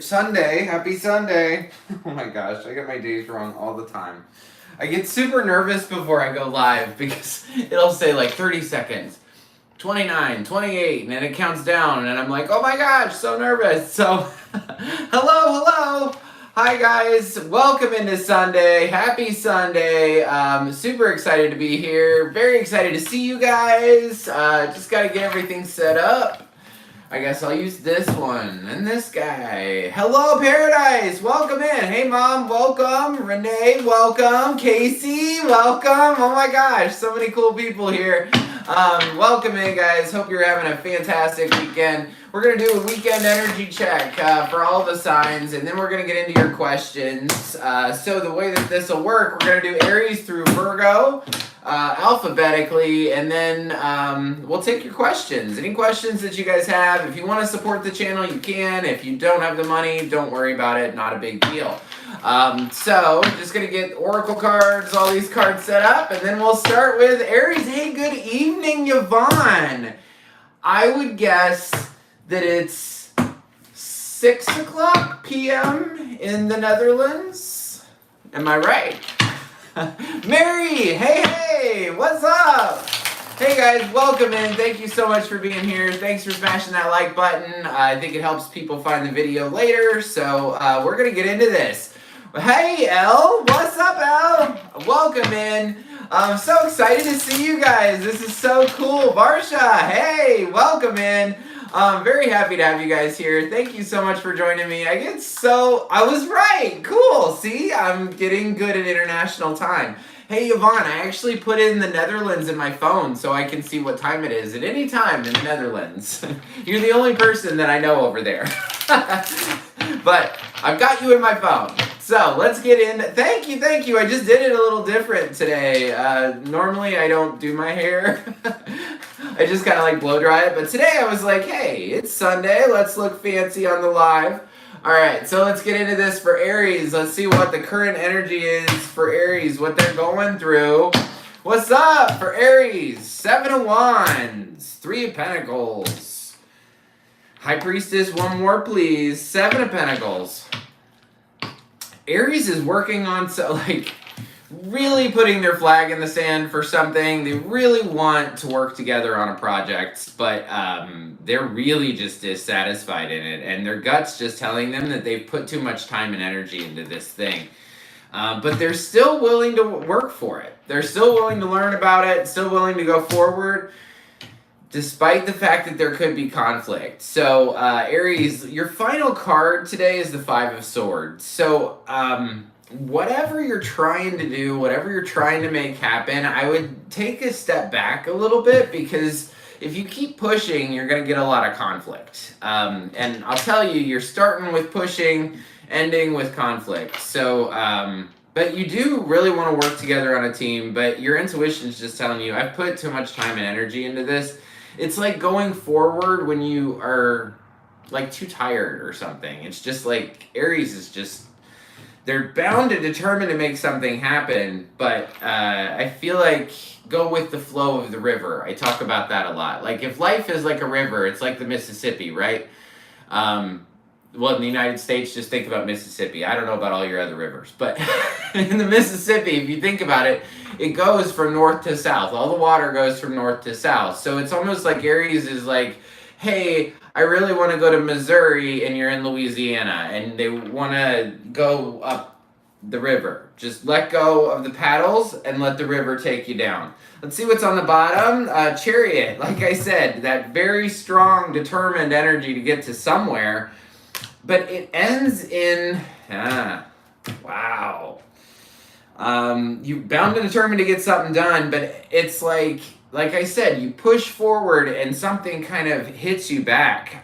Sunday, happy Sunday. Oh my gosh, I get my days wrong all the time. I get super nervous before I go live because it'll say like 30 seconds, 29, 28, and then it counts down, and I'm like, oh my gosh, so nervous. So, hello. Hi guys, welcome into Sunday. Happy Sunday. Super excited to be here. Very excited to see you guys. Just got to get everything set up. I guess I'll use this one and this guy. Hello, Paradise. Welcome in. Hey, Mom. Welcome. Renee. Welcome. Casey. Welcome. Oh my gosh, so many cool people here. Welcome in, guys. Hope you're having a fantastic weekend. We're going to do a weekend energy check for all the signs, and then we're going to get into your questions. So the way that this will work, we're going to do Aries through Virgo alphabetically, and then we'll take your questions. Any questions that you guys have. If you want to support the channel, you can. If you don't have the money, don't worry about it. Not a big deal. So just going to get oracle cards, all these cards set up, and then we'll start with Aries. Hey, good evening, Yvonne. I would guess that it's 6 o'clock p.m. in the Netherlands. Am I right? Mary, hey, what's up? Hey guys, welcome in. Thank you so much for being here. Thanks for smashing that like button. I think it helps people find the video later. So we're going to get into this. Hey, Elle, what's up, Elle? Welcome in. I'm so excited to see you guys. This is so cool. Barsha, hey, welcome in. I'm very happy to have you guys here. Thank you so much for joining me. I was right. Cool. See, I'm getting good at international time. Hey, Yvonne, I actually put in the Netherlands in my phone so I can see what time it is at any time in the Netherlands. You're the only person that I know over there. But I've got you in my phone. So let's get in. Thank you. I just did it a little different today. Normally I don't do my hair. I just kind of like blow dry it. But today I was like, hey, it's Sunday. Let's look fancy on the live. All right, so let's get into this for Aries. Let's see what the current energy is for Aries, what they're going through. What's up for Aries? 7 of Wands, 3 of Pentacles. High Priestess, one more, please. 7 of Pentacles. Aries is working on really putting their flag in the sand for something. They really want to work together on a project, but they're really just dissatisfied in it, and their gut's just telling them that they've put too much time and energy into this thing. But they're still willing to work for it. They're still willing to learn about it, still willing to go forward, despite the fact that there could be conflict. So, Aries, your final card today is the 5 of Swords. So, whatever you're trying to do, whatever you're trying to make happen, I would take a step back a little bit, because if you keep pushing, you're going to get a lot of conflict. And I'll tell you, you're starting with pushing, ending with conflict. So, but you do really want to work together on a team, but your intuition is just telling you, I've put too much time and energy into this. It's like going forward when you are like too tired or something. It's just like Aries is just, they're bound and determined to make something happen, but I feel like go with the flow of the river. I talk about that a lot. Like if life is like a river, it's like the Mississippi, right? Well, in the United States, just think about Mississippi. I don't know about all your other rivers, but in the Mississippi, if you think about it, it goes from north to south. All the water goes from north to south. So it's almost like Aries is like, hey, I really want to go to Missouri, and you're in Louisiana, and they want to go up the river. Just let go of the paddles and let the river take you down. Let's see what's on the bottom. Chariot, like I said, that very strong, determined energy to get to somewhere, but it ends in, wow. You're bound and determined to get something done, but it's like I said, you push forward and something kind of hits you back.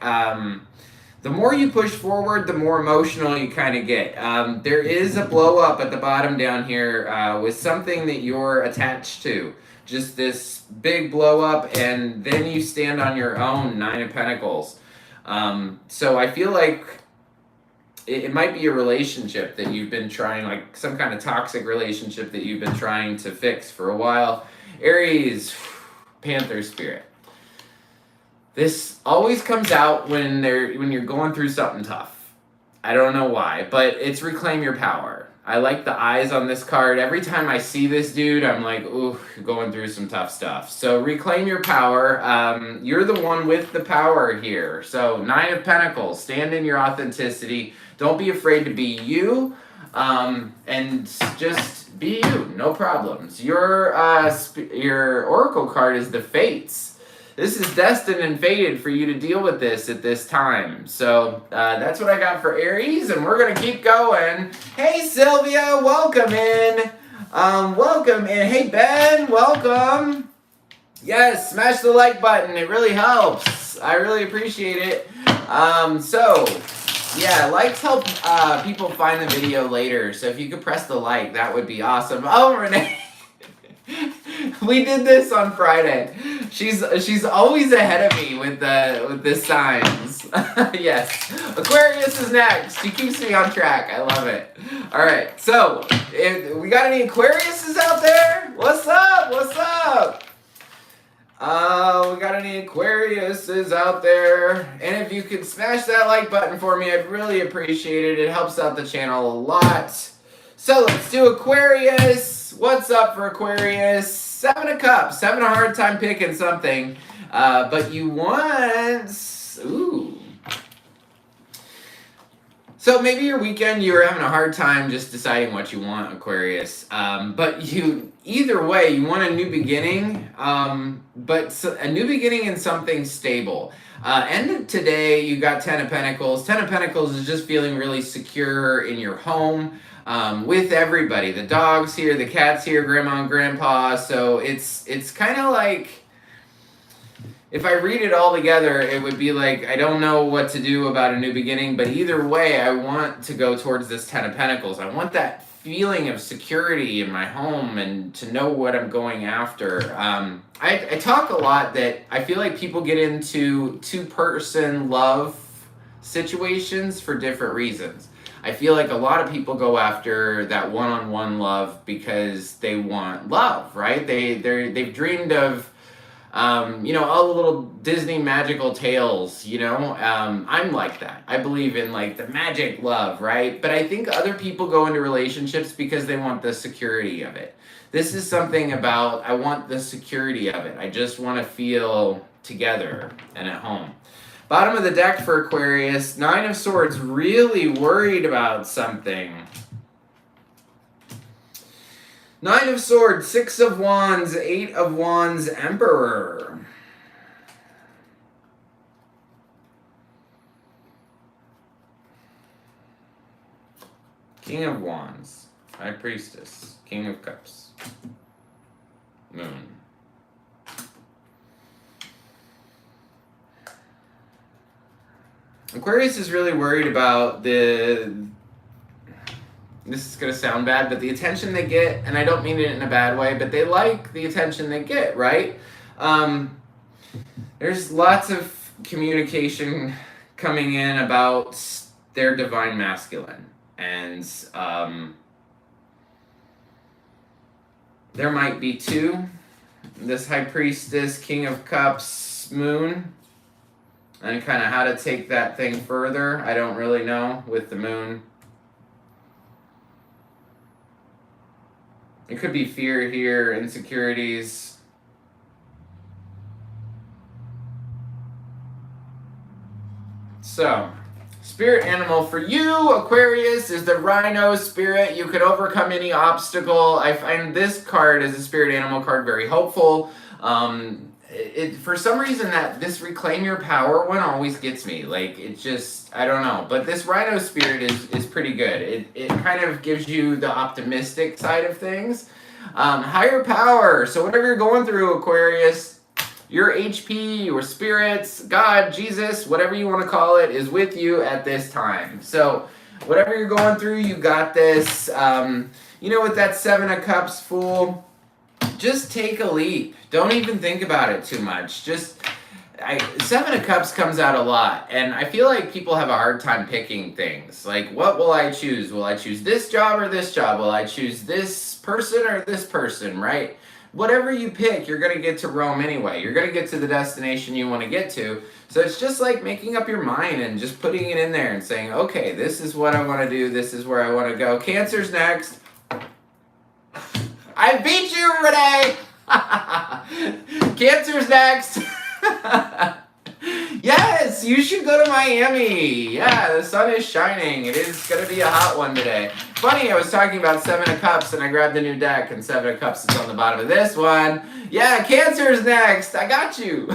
The more you push forward, the more emotional you kind of get. There is a blow up at the bottom down here with something that you're attached to. Just this big blow up, and then you stand on your own, 9 of Pentacles. So I feel like it might be a relationship that you've been trying, like some kind of toxic relationship that you've been trying to fix for a while. Aries, Panther spirit. This always comes out when you're going through something tough. I don't know why, but it's reclaim your power. I like the eyes on this card. Every time I see this dude, I'm like, ooh, going through some tough stuff. So reclaim your power. You're the one with the power here. So 9 of Pentacles, stand in your authenticity. Don't be afraid to be you, and just be you, no problems. Your Oracle card is the Fates. This is destined and fated for you to deal with this at this time. So that's what I got for Aries, and we're going to keep going. Hey, Sylvia, welcome in. Welcome in. Hey, Ben, welcome. Yes, smash the like button. It really helps. I really appreciate it. Yeah, likes help people find the video later. So if you could press the like, that would be awesome. Oh, Renee. We did this on Friday. She's always ahead of me with the signs. Yes. Aquarius is next. She keeps me on track. I love it. All right. So, if we got any Aquariuses out there? What's up? What's up? We got any Aquariuses out there? And if you could smash that like button for me, I'd really appreciate it. It helps out the channel a lot. So let's do Aquarius. What's up for Aquarius? 7 of Cups. Having a hard time picking something. But you want... Ooh. So maybe your weekend you were having a hard time just deciding what you want, Aquarius. But either way, you want a new beginning. But a new beginning in something stable. End of today, you got 10 of Pentacles. 10 of Pentacles is just feeling really secure in your home. With everybody, the dog's here, the cat's here, grandma and grandpa. So it's kind of like, if I read it all together, it would be like, I don't know what to do about a new beginning, but either way, I want to go towards this 10 of Pentacles. I want that feeling of security in my home and to know what I'm going after. I talk a lot that I feel like people get into two-person love situations for different reasons. I feel like a lot of people go after that one-on-one love because they want love, right? They've dreamed of, all the little Disney magical tales, I'm like that. I believe in like the magic love, right? But I think other people go into relationships because they want the security of it. This is something about, I want the security of it. I just want to feel together and at home. Bottom of the deck for Aquarius, 9 of Swords, really worried about something. 9 of Swords, 6 of Wands, 8 of Wands, Emperor. King of Wands, High Priestess, King of Cups, Moon. Aquarius is really worried about this is going to sound bad, but the attention they get, and I don't mean it in a bad way, but they like the attention they get, right? There's lots of communication coming in about their divine masculine, and there might be 2. This High Priestess, King of Cups, Moon. And kind of how to take that thing further, I don't really know with the Moon. It could be fear here, insecurities. So, spirit animal for you, Aquarius, is the Rhino spirit. You could overcome any obstacle. I find this card as a spirit animal card very hopeful. For some reason that this reclaim your power one always gets me. Like, it just, I don't know. But this Rhino spirit is pretty good. It kind of gives you the optimistic side of things. Higher power. So whatever you're going through, Aquarius, your HP, your spirits, God, Jesus, whatever you want to call it, is with you at this time. So whatever you're going through, you got this. With that 7 of Cups, Fool, just take a leap. Don't even think about it too much. 7 of Cups comes out a lot, and I feel like people have a hard time picking things. Like, what will I choose? Will I choose this job or this job? Will I choose this person or this person, right? whatever you pick, you're going to get to Rome anyway. You're going to get to the destination you want to get to. So it's just like making up your mind and just putting it in there and saying, okay, this is what I want to do. This is where I want to go. Cancer's next. I beat you, Renee! Cancer's next. Yes, you should go to Miami. Yeah, the sun is shining. It is going to be a hot one today. Funny, I was talking about Seven of Cups, and I grabbed the new deck, and Seven of Cups is on the bottom of this one. Yeah, Cancer's next. I got you.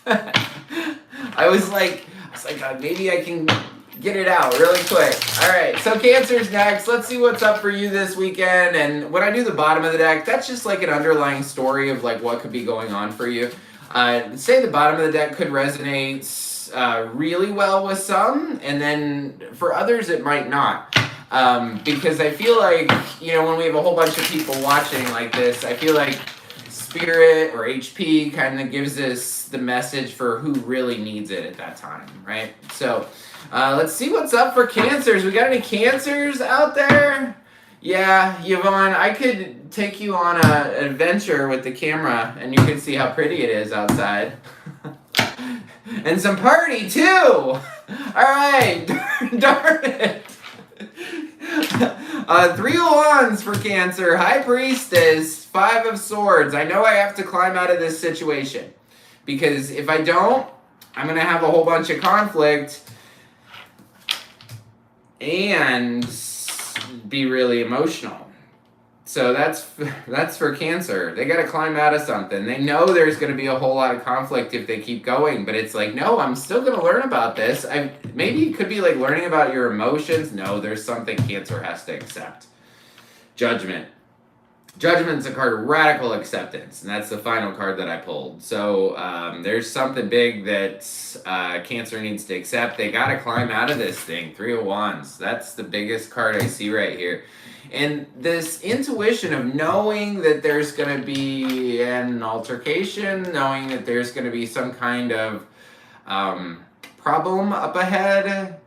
I was like, maybe I can get it out really quick. All right, so Cancer's next. Let's see what's up for you this weekend. And when I do the bottom of the deck, that's just like an underlying story of like what could be going on for you. Say the bottom of the deck could resonate really well with some, and then for others it might not. Because I feel like, when we have a whole bunch of people watching like this, I feel like Spirit or HP kind of gives us the message for who really needs it at that time, right? So let's see what's up for Cancers. We got any Cancers out there? Yeah, Yvonne, I could take you on an adventure with the camera, and you can see how pretty it is outside. And some party, too! All right, darn it! 3 of Wands for Cancer, High Priestess, 5 of Swords. I know I have to climb out of this situation, because if I don't, I'm going to have a whole bunch of conflict, and be really emotional. So that's for Cancer. They got to climb out of something. They know there's going to be a whole lot of conflict if they keep going, but it's like, no, I'm still going to learn about this. Maybe it could be like learning about your emotions. No, there's something Cancer has to accept. Judgment. Judgment's a card of radical acceptance, and that's the final card that I pulled. So there's something big that Cancer needs to accept. They got to climb out of this thing. 3 of Wands. That's the biggest card I see right here. And this intuition of knowing that there's going to be an altercation, knowing that there's going to be some kind of problem up ahead,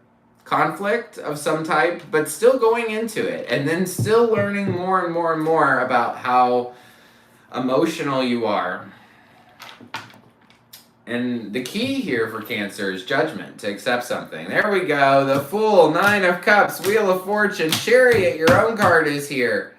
conflict of some type, but still going into it, and then still learning more and more and more about how emotional you are. And the key here for Cancer is judgment, to accept something. There we go, the Fool, 9 of Cups, Wheel of Fortune, Chariot, your own card is here.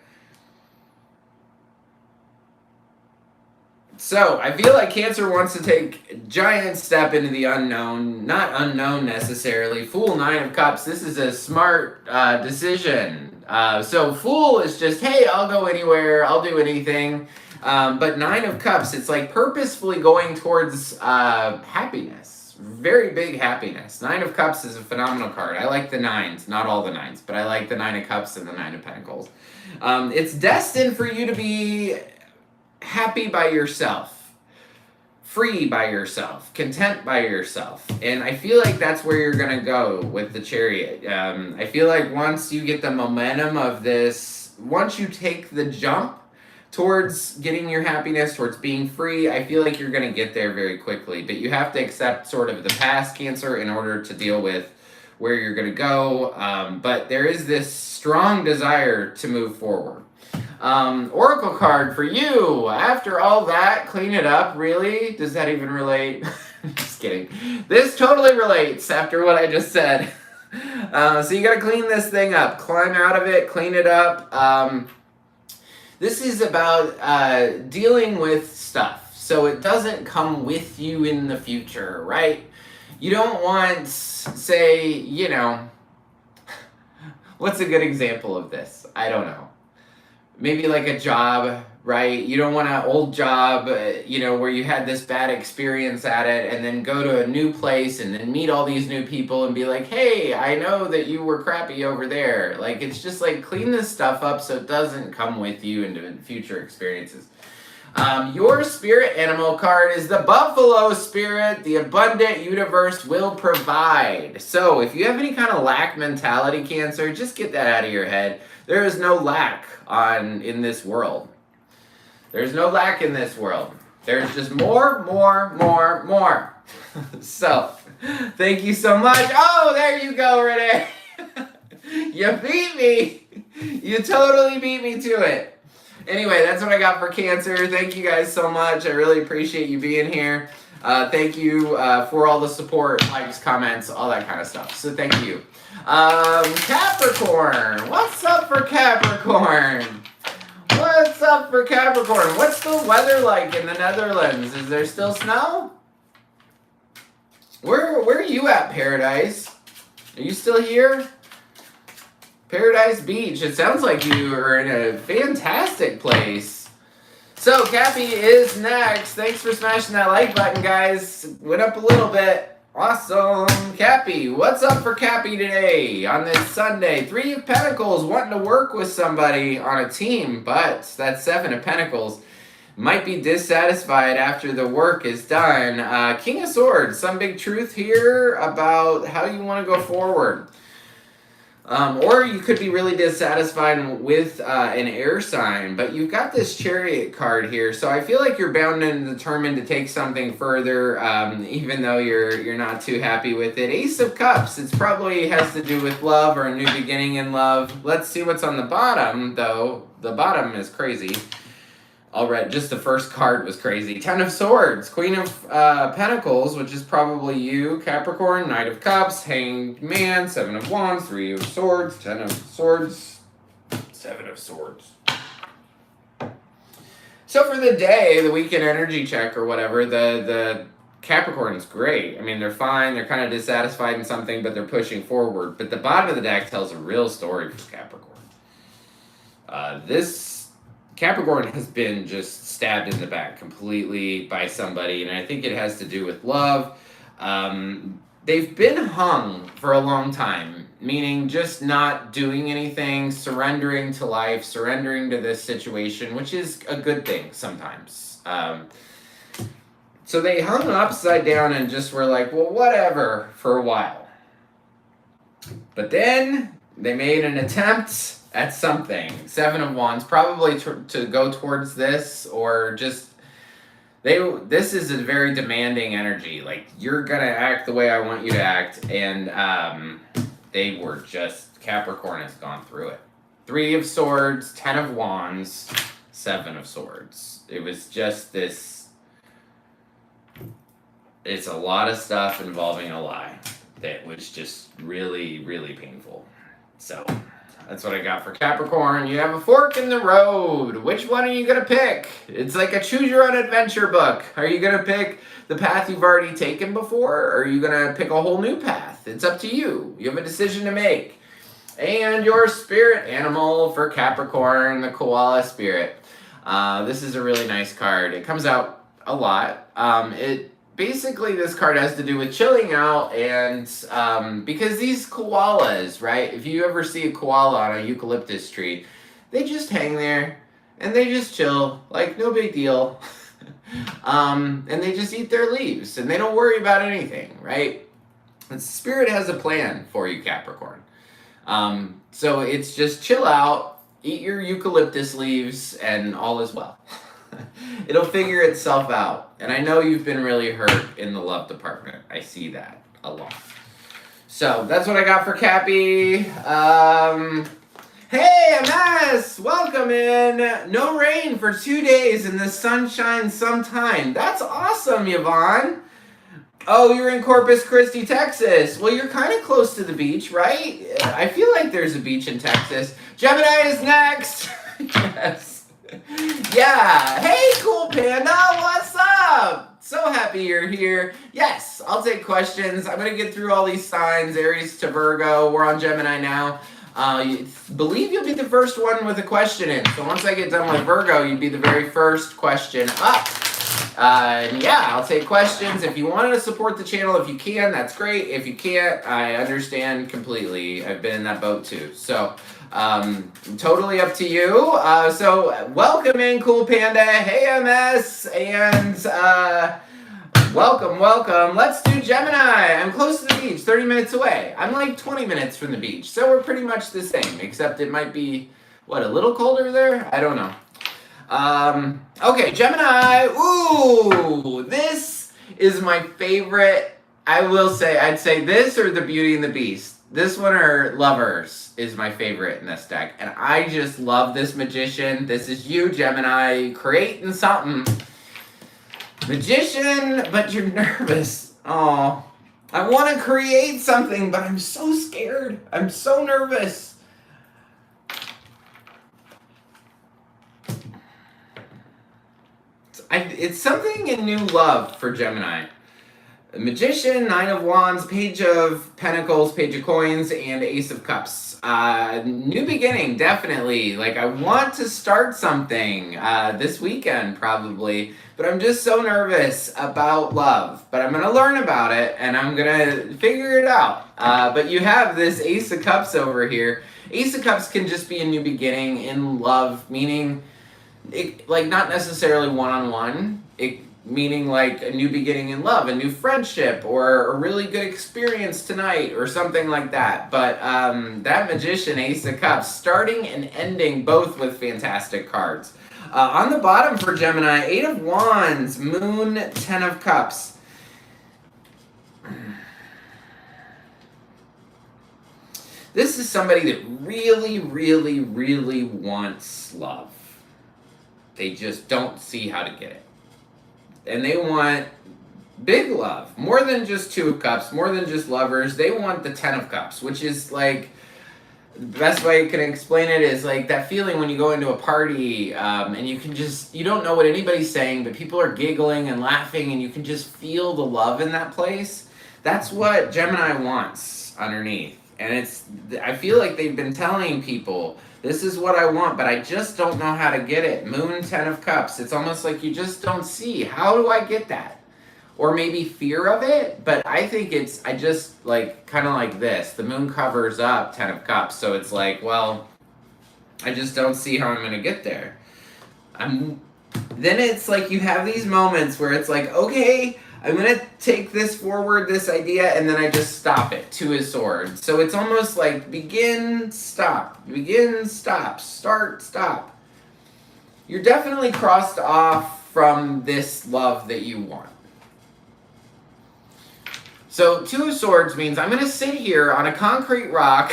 So, I feel like Cancer wants to take a giant step into the unknown. Not unknown necessarily. Fool, 9 of Cups. This is a smart decision. So, Fool is just, hey, I'll go anywhere. I'll do anything. But 9 of Cups, it's like purposefully going towards happiness. Very big happiness. 9 of Cups is a phenomenal card. I like the 9s. Not all the 9s, but I like the 9 of Cups and the 9 of Pentacles. It's destined for you to be happy by yourself, free by yourself, content by yourself. And I feel like that's where you're going to go with the Chariot. I feel like once you get the momentum of this, once you take the jump towards getting your happiness, towards being free, I feel like you're going to get there very quickly. But you have to accept sort of the past, Cancer, in order to deal with where you're going to go. But there is this strong desire to move forward. Oracle card for you. After all that, clean it up. Really? Does that even relate? Just kidding. This totally relates after what I just said. So you got to clean this thing up. Climb out of it. Clean it up. This is about dealing with stuff. So it doesn't come with you in the future, right? You don't want, say, what's a good example of this? I don't know. Maybe like a job, right? You don't want an old job, where you had this bad experience at it, and then go to a new place and then meet all these new people and be like, hey, I know that you were crappy over there. Like, it's just like clean this stuff up so it doesn't come with you into future experiences. Your spirit animal card is the Buffalo Spirit. The abundant universe will provide. So if you have any kind of lack mentality, Cancer, just get that out of your head. There is no lack in this world. There's no lack in this world. There's just more. So, thank you so much. Oh, there you go, Renee. You beat me. You totally beat me to it. Anyway, that's what I got for Cancer. Thank you guys so much. I really appreciate you being here. Thank you for all the support, likes, comments, all that kind of stuff. So thank you. Capricorn. What's up for Capricorn? What's up for Capricorn? What's the weather like in the Netherlands? Is there still snow? Where are you at, Paradise? Are you still here? Paradise Beach. It sounds like you are in a fantastic place. So, Cappy is next. Thanks for smashing that like button, guys. Went up a little bit. Awesome. Cappy, what's up for Cappy today on this Sunday? 3 of Pentacles, wanting to work with somebody on a team, but that 7 of Pentacles might be dissatisfied after the work is done. King of Swords, some big truth here about how you want to go forward. Or you could be really dissatisfied with an air sign, but you've got this Chariot card here, so I feel like you're bound and determined to take something further, even though you're not too happy with it. Ace of Cups, it probably has to do with love or a new beginning in love. Let's see what's on the bottom, though. The bottom is crazy. Already, just the first card was crazy. 10 of Swords, Queen of Pentacles, which is probably you, Capricorn, Knight of Cups, Hanged Man, 7 of Wands, 3 of Swords, 10 of Swords, 7 of Swords. So for the day, the weekend energy check or whatever, the Capricorn's great. I mean, they're fine, they're kind of dissatisfied in something, but they're pushing forward. But the bottom of the deck tells a real story for Capricorn. This Capricorn has been just stabbed in the back completely by somebody, and I think it has to do with love. They've been hung for a long time, meaning just not doing anything, surrendering to life, surrendering to this situation, which is a good thing sometimes. So they hung upside down and just were like, well, whatever, for a while. But then they made an attempt at something. 7 of Wands, probably to go towards this, or just this is a very demanding energy. Like, you're gonna act the way I want you to act, and they were just, Capricorn has gone through it. 3 of Swords, 10 of Wands, 7 of Swords. It was just this, it's a lot of stuff involving a lie that was just really, really painful. So that's what I got for Capricorn. You have a fork in the road. Which one are you going to pick? It's like a choose your own adventure book. Are you going to pick the path you've already taken before? Or are you going to pick a whole new path? It's up to you. You have a decision to make. And your spirit animal for Capricorn, the koala spirit. This is a really nice card. It comes out a lot. Basically, this card has to do with chilling out, and because these koalas, right? If you ever see a koala on a eucalyptus tree, they just hang there and they just chill, like no big deal. And they just eat their leaves and they don't worry about anything, right? And Spirit has a plan for you, Capricorn. So it's just chill out, eat your eucalyptus leaves, and all is well. It'll figure itself out. And I know you've been really hurt in the love department. I see that a lot. So that's what I got for Cappy. Hey, MS! Welcome in. No rain for 2 days and the sun shines sometime. That's awesome, Yvonne. Oh, you're in Corpus Christi, Texas. Well, you're kind of close to the beach, right? I feel like there's a beach in Texas. Gemini is next. Yes. Yeah. Hey, cool panda. What's up? So happy you're here. Yes, I'll take questions. I'm going to get through all these signs, Aries to Virgo. We're on Gemini now. Believe you'll be the first one with a question in. So once I get done with Virgo, you'd be the very first question up. And yeah, I'll take questions. If you wanted to support the channel, if you can, that's great. If you can't, I understand completely. I've been in that boat too. So totally up to you. So welcome in, Cool Panda. Hey, MS. And welcome. Let's do Gemini. I'm close to the beach, 30 minutes away. I'm like 20 minutes from the beach. So we're pretty much the same, except it might be, what, a little colder there? I don't know. Okay, Gemini. Ooh, this is my favorite. I will say, I'd say this or the Beauty and the Beast. This one or Lovers is my favorite in this deck. And I just love this Magician. This is you, Gemini, creating something. Magician, but you're nervous. Oh, I want to create something, but I'm so scared. I'm so nervous. It's something in new love for Gemini. Magician, Nine of Wands, Page of Pentacles, Page of Coins, and Ace of Cups. New beginning, definitely. Like, I want to start something this weekend, probably. But I'm just so nervous about love. But I'm going to learn about it, and I'm going to figure it out. But you have this Ace of Cups over here. Ace of Cups can just be a new beginning in love, meaning, like, not necessarily one-on-one. Meaning like a new beginning in love, a new friendship, or a really good experience tonight, or something like that. But that Magician, Ace of Cups, starting and ending both with fantastic cards. On the bottom for Gemini, 8 of Wands, Moon, 10 of Cups. This is somebody that really, really, really wants love. They just don't see how to get it. And they want big love, more than just 2 of Cups, more than just lovers. They want the 10 of Cups, which is like, the best way I can explain it is like that feeling when you go into a party and you don't know what anybody's saying, but people are giggling and laughing and you can just feel the love in that place. That's what Gemini wants underneath. And I feel like they've been telling people, this is what I want, but I just don't know how to get it. Moon, 10 of Cups. It's almost like you just don't see. How do I get that? Or maybe fear of it, but I think I just like, kind of like this. The moon covers up 10 of Cups, so it's like, well, I just don't see how I'm going to get there. Then it's like you have these moments where it's like, okay, I'm going to take this forward, this idea, and then I just stop it. 2 of Swords. So it's almost like begin, stop, start, stop. You're definitely crossed off from this love that you want. So 2 of Swords means I'm going to sit here on a concrete rock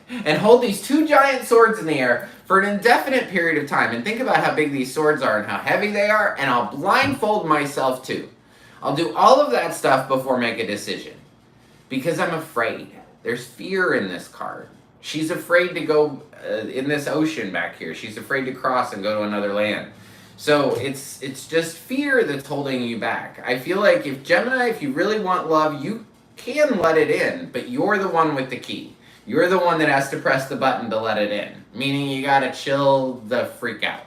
and hold these 2 giant swords in the air for an indefinite period of time. And think about how big these swords are and how heavy they are, and I'll blindfold myself too. I'll do all of that stuff before make a decision. Because I'm afraid. There's fear in this card. She's afraid to go in this ocean back here. She's afraid to cross and go to another land. So it's just fear that's holding you back. I feel like if Gemini, if you really want love, you can let it in, but you're the one with the key. You're the one that has to press the button to let it in. Meaning you gotta chill the freak out.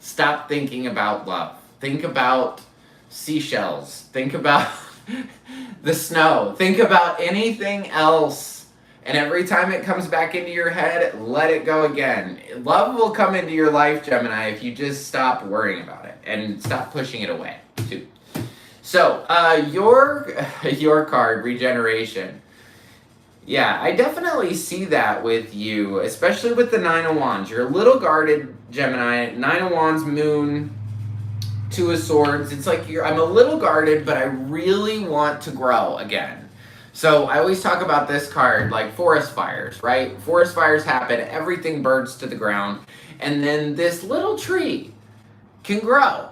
Stop thinking about love. Think about seashells. Think about the snow. Think about anything else. And every time it comes back into your head, let it go again. Love will come into your life, Gemini, if you just stop worrying about it and stop pushing it away, too. So, your card, Regeneration. Yeah, I definitely see that with you, especially with the 9 of Wands. You're a little guarded, Gemini. 9 of Wands, Moon, 2 of Swords. It's like I'm a little guarded, but I really want to grow again. So I always talk about this card like forest fires, right? Forest fires happen, everything burns to the ground, and then this little tree can grow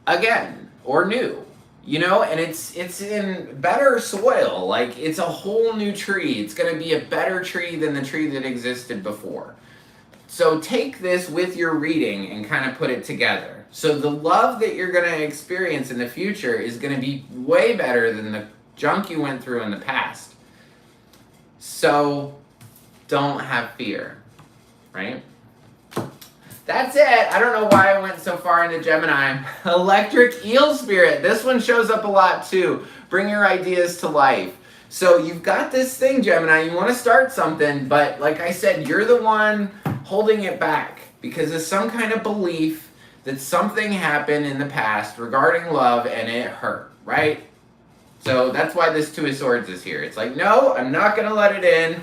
again or new, you know, and it's in better soil. Like it's a whole new tree. It's going to be a better tree than the tree that existed before. So take this with your reading and kind of put it together. So the love that you're going to experience in the future is going to be way better than the junk you went through in the past. So don't have fear, right? That's it. I don't know why I went so far into Gemini. Electric Eel Spirit. This one shows up a lot too. Bring your ideas to life. So you've got this thing, Gemini. You want to start something, but like I said, you're the one holding it back because of some kind of belief that something happened in the past regarding love and it hurt, right? So that's why this 2 of Swords is here. It's like, no, I'm not going to let it in.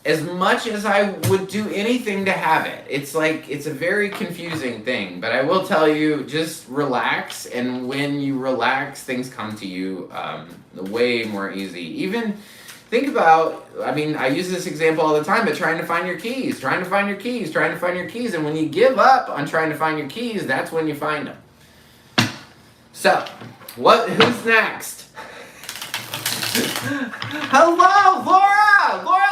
As much as I would do anything to have it. It's like, it's a very confusing thing. But I will tell you, just relax. And when you relax, things come to you way more easy. Even think about, I mean, I use this example all the time, but trying to find your keys, trying to find your keys, trying to find your keys. And when you give up on trying to find your keys, that's when you find them. So, who's next? Hello, Laura! Laura!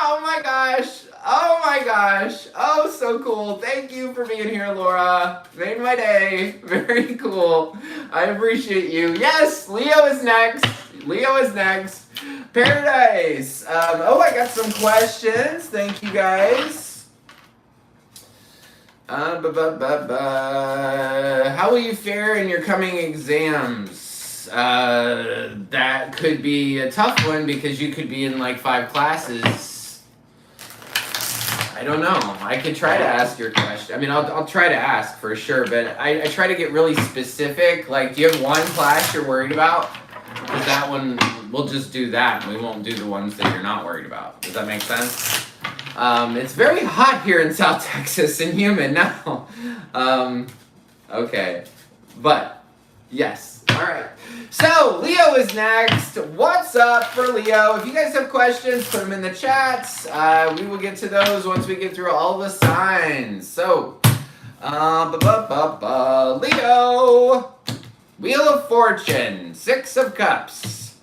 Oh my gosh! Oh my gosh! Oh, so cool! Thank you for being here, Laura. Made my day. Very cool. I appreciate you. Yes, Leo is next. Paradise. I got some questions. Thank you guys. How will you fare in your coming exams? That could be a tough one because you could be in like 5 classes. I don't know. I could try to ask your question. I mean, I'll try to ask for sure, but I try to get really specific. Like, do you have one class you're worried about? Because that one, we'll just do that, and we won't do the ones that you're not worried about. Does that make sense? It's very hot here in South Texas and humid now. Okay. But, yes. All right. So, Leo is next. What's up for Leo? If you guys have questions, put them in the chats. We will get to those once we get through all the signs. So, Leo. Wheel of Fortune. 6 of Cups.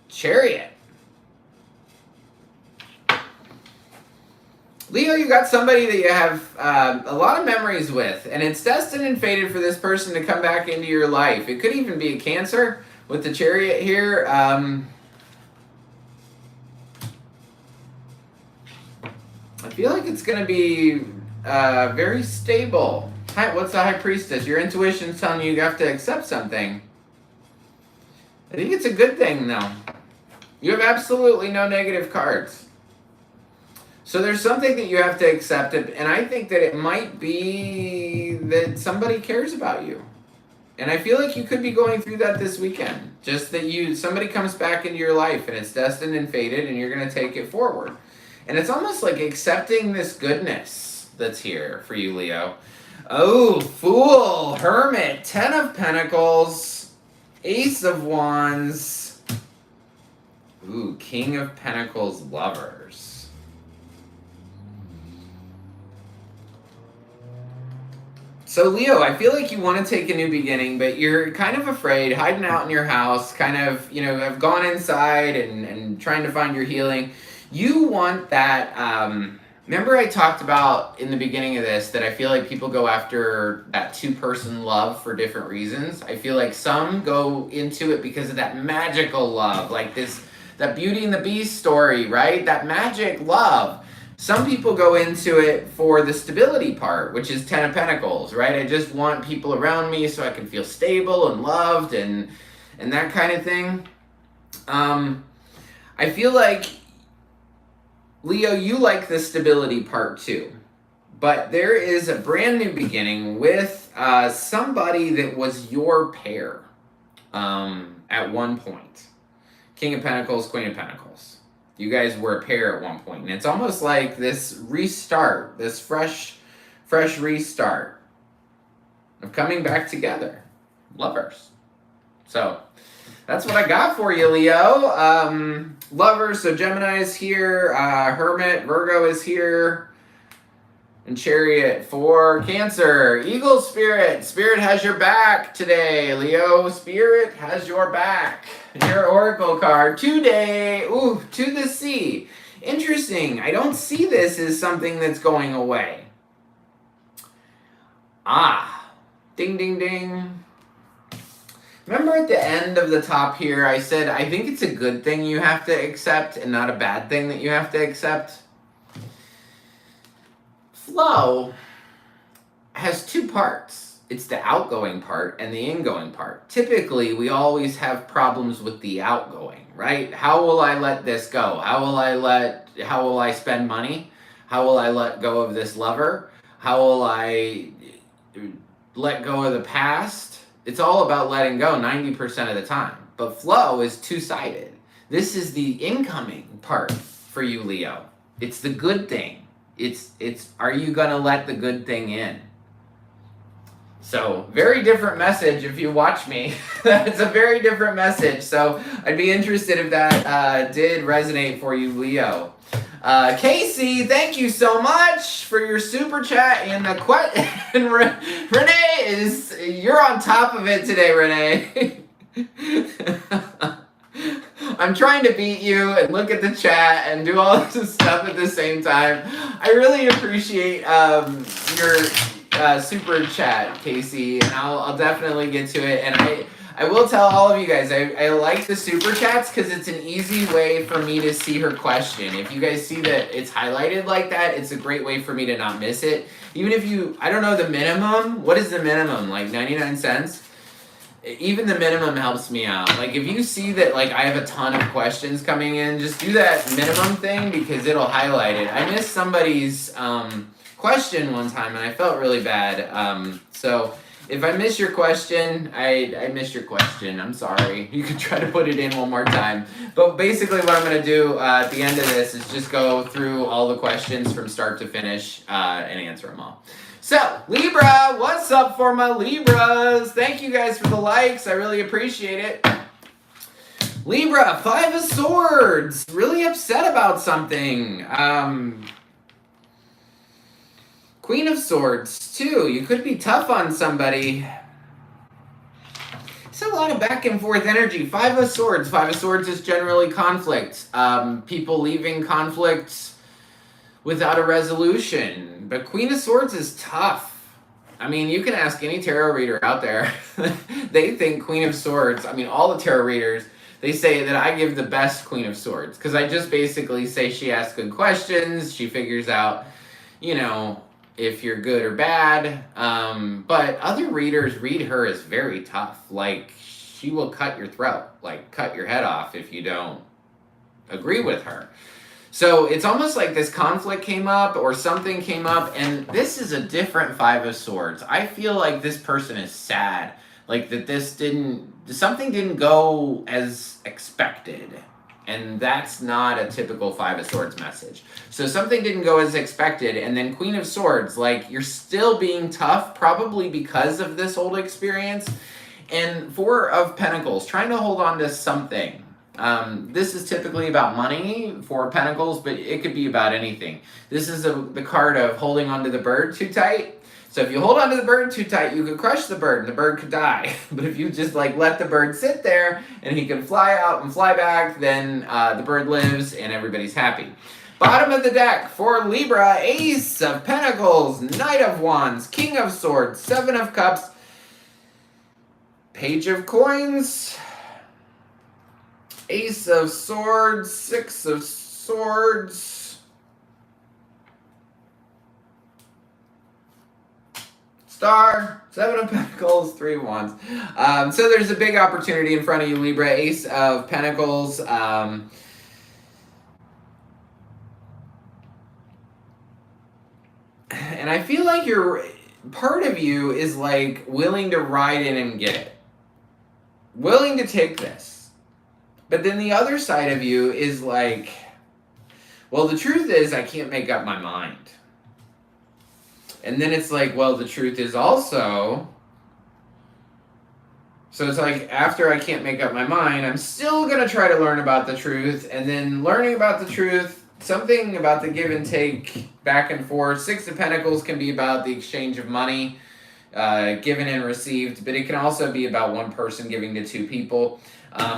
Chariot. Leo, you got somebody that you have a lot of memories with, and it's destined and fated for this person to come back into your life. It could even be a Cancer with the Chariot here. I feel like it's going to be very stable. What's the High Priestess? Your intuition's telling you have to accept something. I think it's a good thing, though. You have absolutely no negative cards. So there's something that you have to accept, and I think that it might be that somebody cares about you. And I feel like you could be going through that this weekend. Just that somebody comes back into your life, and it's destined and fated, and you're going to take it forward. And it's almost like accepting this goodness that's here for you, Leo. Oh, Fool, Hermit, 10 of Pentacles, Ace of Wands. Ooh, King of Pentacles, Lovers. So, Leo, I feel like you want to take a new beginning, but you're kind of afraid, hiding out in your house, kind of, have gone inside and trying to find your healing. You want that, remember I talked about in the beginning of this that I feel like people go after that 2-person love for different reasons. I feel like some go into it because of that magical love, like that Beauty and the Beast story, right? That magic love. Some people go into it for the stability part, which is 10 of Pentacles, right? I just want people around me so I can feel stable and loved and that kind of thing. I feel like, Leo, you like the stability part too. But there is a brand new beginning with somebody that was your pair at one point. King of Pentacles, Queen of Pentacles. You guys were a pair at one point. And it's almost like this restart, this fresh restart of coming back together. Lovers. So, that's what I got for you, Leo. Lovers, so Gemini is here. Hermit, Virgo is here. And Chariot for Cancer. Eagle Spirit. Spirit has your back today, Leo. Spirit has your back. Your Oracle card today. Ooh, to the sea. Interesting. I don't see this as something that's going away. Ding, ding, ding. Remember at the end of the top here, I said, I think it's a good thing you have to accept and not a bad thing that you have to accept. Flow has 2 parts. It's the outgoing part and the ingoing part. Typically, we always have problems with the outgoing, right? How will I let this go? How will I spend money? How will I let go of this lover? How will I let go of the past? It's all about letting go 90% of the time. But flow is 2-sided. This is the incoming part for you, Leo. It's the good thing. It's are you going to let the good thing in? So, very different message if you watch me. That's a very different message. So, I'd be interested if that did resonate for you, Leo. Casey, thank you so much for your super chat. And and Renee you're on top of it today, Renee. I'm trying to beat you and look at the chat and do all this stuff at the same time. I really appreciate your super chat, Casey, and I'll definitely get to it. And I will tell all of you guys, I like the super chats because it's an easy way for me to see her question. If you guys see that it's highlighted like that, it's a great way for me to not miss it. Even if I don't know the minimum. What is the minimum? Like 99 cents? Even the minimum helps me out. Like, if you see that, like, I have a ton of questions coming in, just do that minimum thing because it'll highlight it. I missed somebody's question one time, and I felt really bad. So, if I miss your question, I missed your question. I'm sorry. You can try to put it in one more time. But basically what I'm going to do at the end of this is just go through all the questions from start to finish and answer them all. So, Libra, what's up for my Libras? Thank you guys for the likes. I really appreciate it. Libra, 5 of Swords. Really upset about something. Queen of Swords, too. You could be tough on somebody. It's a lot of back and forth energy. 5 of Swords. 5 of Swords is generally conflict. People leaving conflicts without a resolution. But Queen of Swords is tough. I mean, you can ask any tarot reader out there. They think Queen of Swords, I mean, all the tarot readers, they say that I give the best Queen of Swords. Because I just basically say she asks good questions. She figures out, you know, if you're good or bad. But other readers read her as very tough. Like, she will cut your throat. Like, cut your head off if you don't agree with her. So it's almost like this conflict came up or something came up, and this is a different 5 of Swords. I feel like this person is sad, like that something didn't go as expected, and that's not a typical 5 of Swords message. So something didn't go as expected, and then Queen of Swords, like you're still being tough, probably because of this old experience, and 4 of Pentacles, trying to hold on to something. This is typically about money for Pentacles, but it could be about anything. This is the card of holding onto the bird too tight. So if you hold onto the bird too tight, you could crush the bird and the bird could die. But if you just like let the bird sit there and he can fly out and fly back, then the bird lives and everybody's happy. Bottom of the deck for Libra, Ace of Pentacles, Knight of Wands, King of Swords, 7 of Cups, Page of Coins, Ace of Swords, 6 of Swords, Star, 7 of Pentacles, 3 of Wands. So there's a big opportunity in front of you, Libra. Ace of Pentacles. And I feel like part of you is like willing to ride in and get it. Willing to take this. But then the other side of you is like, well, the truth is I can't make up my mind. And then it's like, well, the truth is also... So it's like, after I can't make up my mind, I'm still going to try to learn about the truth. And then learning about the truth, something about the give and take, back and forth. 6 of Pentacles can be about the exchange of money, given and received. But it can also be about one person giving to 2 people.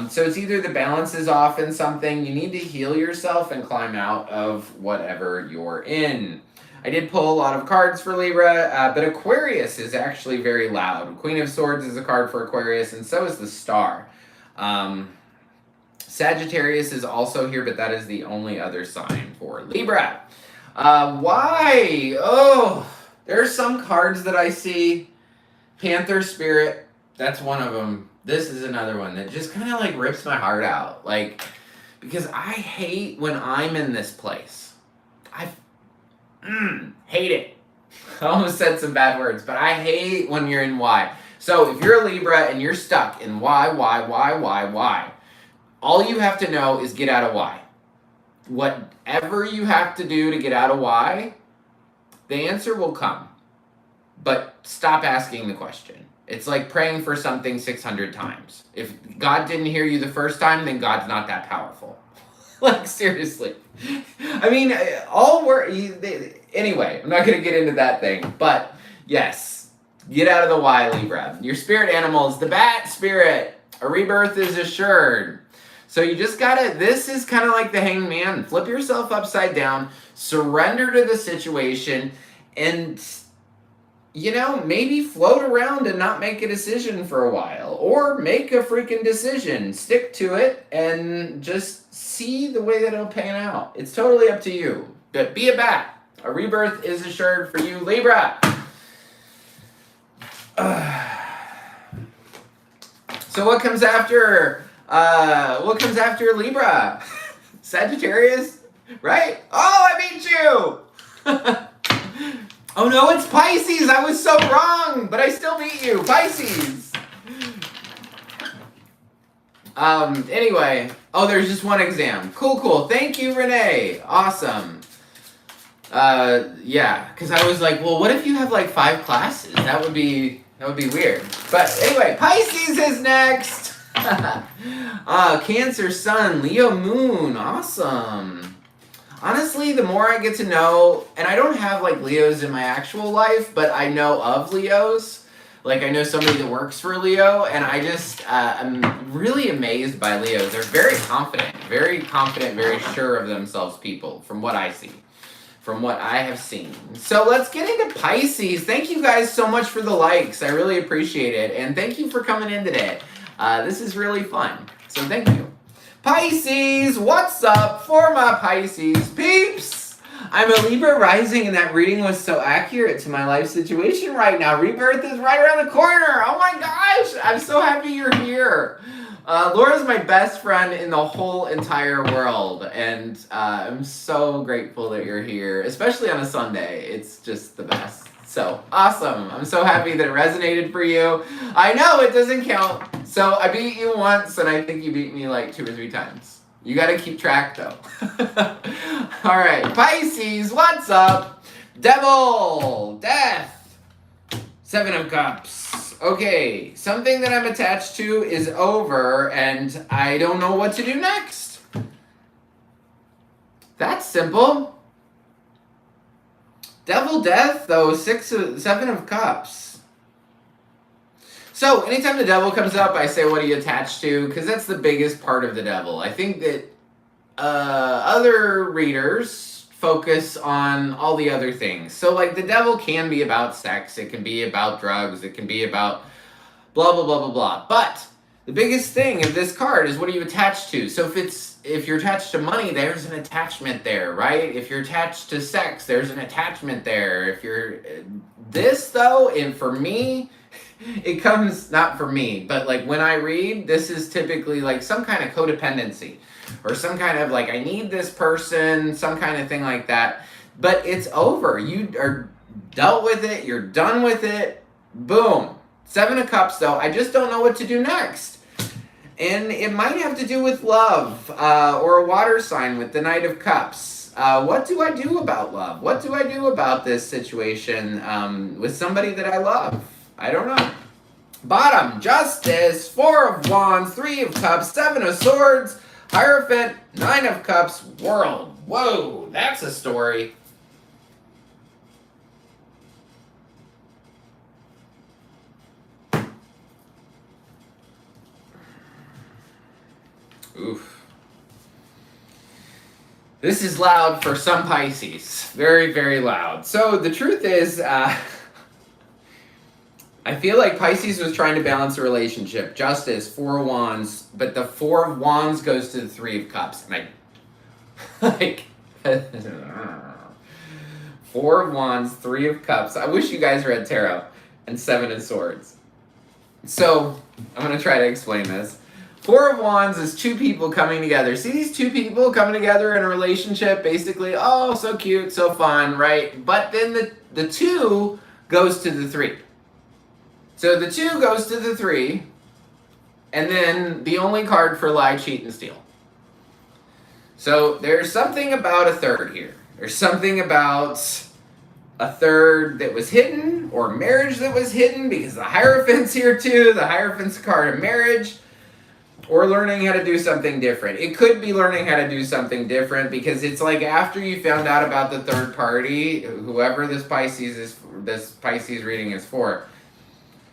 So it's either the balance is off in something, you need to heal yourself and climb out of whatever you're in. I did pull a lot of cards for Libra, but Aquarius is actually very loud. Queen of Swords is a card for Aquarius, and so is the Star. Sagittarius is also here, but that is the only other sign for Libra. Why? Oh, there are some cards that I see. Panther Spirit, that's one of them. This is another one that just kind of like rips my heart out. Like, because I hate when I'm in this place. I hate it. I almost said some bad words, but I hate when you're in why. So if you're a Libra and you're stuck in why, all you have to know is get out of why. Whatever you have to do to get out of why, the answer will come. but stop asking the question. It's like praying for something 600 times. If God didn't hear you the first time, then God's not that powerful. Like, seriously. I mean, anyway, I'm not going to get into that thing. But, yes, get out of the Y, Libra. Your spirit animal is the bat spirit. A rebirth is assured. So you just gotta, this is kind of like the Hanged Man. Flip yourself upside down, surrender to the situation, and, you know, maybe float around and not make a decision for a while. Or make a freaking decision. Stick to it and just see the way that it'll pan out. It's totally up to you. But be a bat. A rebirth is assured for you, Libra. So what comes after Libra? Sagittarius, right? Oh, I beat you! Oh no, it's Pisces! I was so wrong, but I still beat you. Pisces! Anyway. Oh, there's just one exam. Cool. Thank you, Renee. Awesome. Yeah, because I was like, well, what if you have like 5 classes? That would be weird. But anyway, Pisces is next! Cancer Sun, Leo Moon, awesome. Honestly, the more I get to know, and I don't have like Leos in my actual life, but I know of Leos. Like, I know somebody that works for Leo, and I just, I'm really amazed by Leos. They're very confident, very sure of themselves people, from what I see. From what I have seen. So let's get into Pisces. Thank you guys so much for the likes. I really appreciate it. And thank you for coming in today. This is really fun. So thank you. Pisces, what's up for my Pisces peeps? I'm a Libra rising, and that reading was so accurate to my life situation right now. Rebirth is right around the corner. Oh my gosh. I'm so happy you're here. Laura's my best friend in the whole entire world, and I'm so grateful that you're here, especially on a Sunday. It's just the best. So, awesome. I'm so happy that it resonated for you. I know it doesn't count. So, I beat you once, and I think you beat me like 2 or 3 times. You gotta keep track, though. Alright, Pisces, what's up? Devil, Death, 7 of Cups. Okay, something that I'm attached to is over, and I don't know what to do next. That's simple. Devil, Death, though, 7 of Cups. So, anytime the devil comes up, I say, what are you attached to? Because that's the biggest part of the devil. I think that other readers focus on all the other things. So, like, the devil can be about sex, it can be about drugs, it can be about blah, blah, blah, blah, blah. But the biggest thing of this card is what are you attached to? So if you're attached to money, there's an attachment there, right? If you're attached to sex, there's an attachment there. If you're this, though, and for me, it comes, not for me, but like when I read, this is typically like some kind of codependency. Or some kind of like, I need this person, some kind of thing like that. But it's over. You are dealt with it. You're done with it. Boom. 7 of Cups, though. I just don't know what to do next. And it might have to do with love or a water sign with the Knight of Cups. What do I do about love? What do I do about this situation with somebody that I love? I don't know. Bottom, Justice, 4 of Wands, 3 of Cups, 7 of Swords, Hierophant, 9 of Cups, World. Whoa, that's a story. Oof. This is loud for some Pisces. Very, very loud. So the truth is, I feel like Pisces was trying to balance a relationship. Justice, 4 of Wands, but the 4 of Wands goes to the 3 of Cups. And like, 4 of Wands, 3 of Cups. I wish you guys read Tarot. And 7 of Swords. So, I'm going to try to explain this. 4 of Wands is 2 people coming together. See these 2 people coming together in a relationship? Basically, oh, so cute, so fun, right? But then the 2 goes to the 3. So the 2 goes to the 3, and then the only card for lie, cheat, and steal. So there's something about a third here. There's something about a third that was hidden, or marriage that was hidden, because the Hierophant's here too. The Hierophant's a card of marriage. Or learning how to do something different. It could be learning how to do something different, because it's like after you found out about the third party, whoever this Pisces reading is for,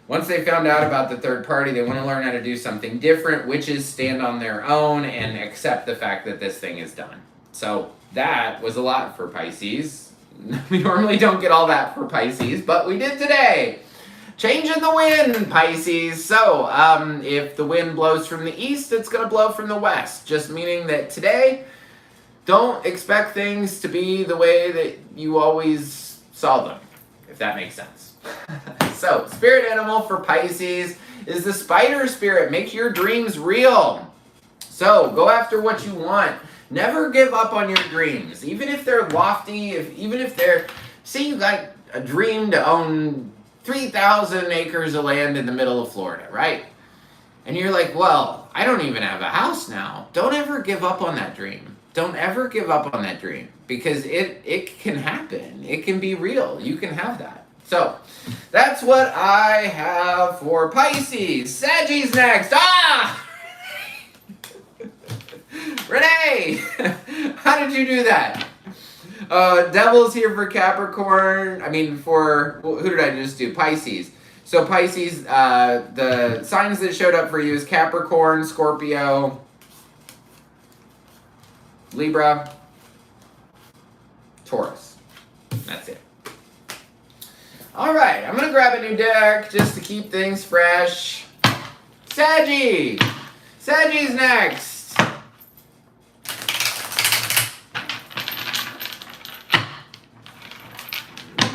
once they found out about the third party, they want to learn how to do something different, which is stand on their own and accept the fact that this thing is done. So that was a lot for Pisces. We normally don't get all that for Pisces, but we did today. Changing the wind, Pisces. So, if the wind blows from the east, it's going to blow from the west. Just meaning that today, don't expect things to be the way that you always saw them, if that makes sense. So, spirit animal for Pisces is the spider spirit. Make your dreams real. So, go after what you want. Never give up on your dreams. Even if they're lofty, even if they're... See, you got a dream to own 3,000 acres of land in the middle of Florida, right? And you're like, well, I don't even have a house now. Don't ever give up on that dream. Don't ever give up on that dream, because it can happen. It can be real. You can have that. So that's what I have for Pisces. Saggies next. Ah! Renee! How did you do that? Devil's here for Capricorn. Who did I just do? Pisces. So Pisces, the signs that showed up for you is Capricorn, Scorpio, Libra, Taurus. That's it. All right, I'm going to grab a new deck just to keep things fresh. Saggy! Saggy's next.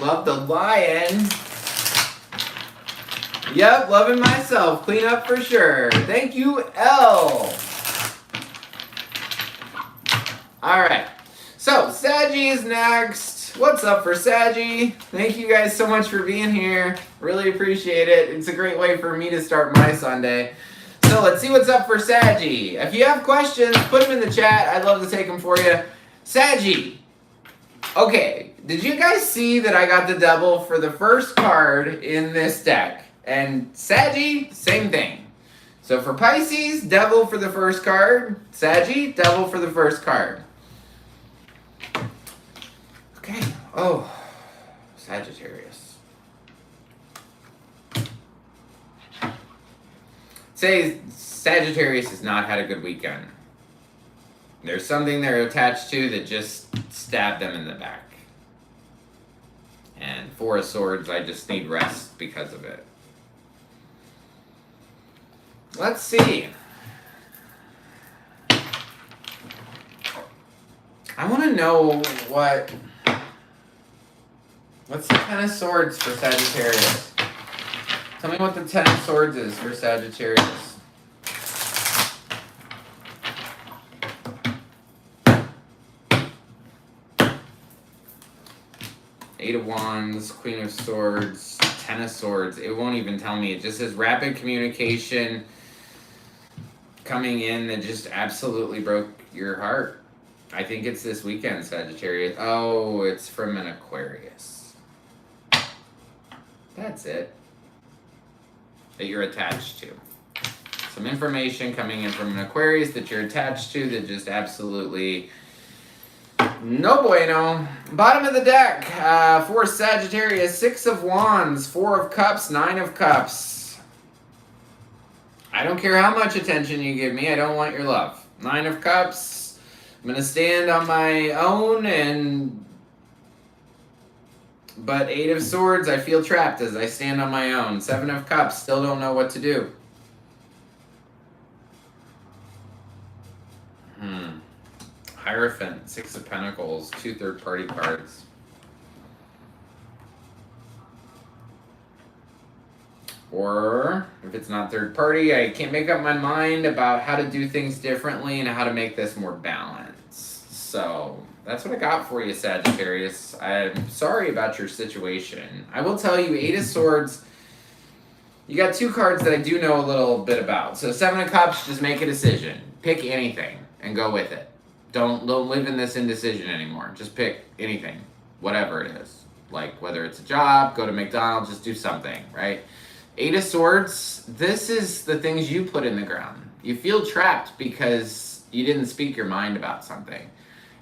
Love the lion. Yep, loving myself. Clean up for sure. Thank you, L. Alright. So, Saggy is next. What's up for Saggy? Thank you guys so much for being here. Really appreciate it. It's a great way for me to start my Sunday. So, let's see what's up for Saggy. If you have questions, put them in the chat. I'd love to take them for you. Saggy. Okay. Did you guys see that I got the devil for the first card in this deck? And Saggy, same thing. So for Pisces, devil for the first card. Saggy, devil for the first card. Okay. Oh, Sagittarius. Say Sagittarius has not had a good weekend. There's something they're attached to that just stabbed them in the back. And Four of Swords, I just need rest because of it. Let's see. I want to know what's the Ten of Swords for Sagittarius? Tell me what the Ten of Swords is for Sagittarius. Eight of Wands, Queen of Swords, Ten of Swords. It won't even tell me. It just says rapid communication coming in that just absolutely broke your heart. I think it's this weekend, Sagittarius. Oh, it's from an Aquarius. That's it. That you're attached to. Some information coming in from an Aquarius that you're attached to that just absolutely... no bueno. Bottom of the deck for Sagittarius, Six of Wands, Four of Cups, Nine of Cups. I don't care how much attention you give me. I don't want your love. Nine of Cups. I'm going to stand on my own, but Eight of Swords, I feel trapped as I stand on my own. Seven of Cups, still don't know what to do. Hierophant, Six of Pentacles, two third-party cards. Or, if it's not third party, I can't make up my mind about how to do things differently and how to make this more balanced. So, that's what I got for you, Sagittarius. I'm sorry about your situation. I will tell you, Eight of Swords, you got two cards that I do know a little bit about. So, Seven of Cups, just make a decision. Pick anything and go with it. Don't live in this indecision anymore. Just pick anything, whatever it is. Like whether it's a job, go to McDonald's, just do something, right? Eight of Swords, this is the things you put in the ground. You feel trapped because you didn't speak your mind about something.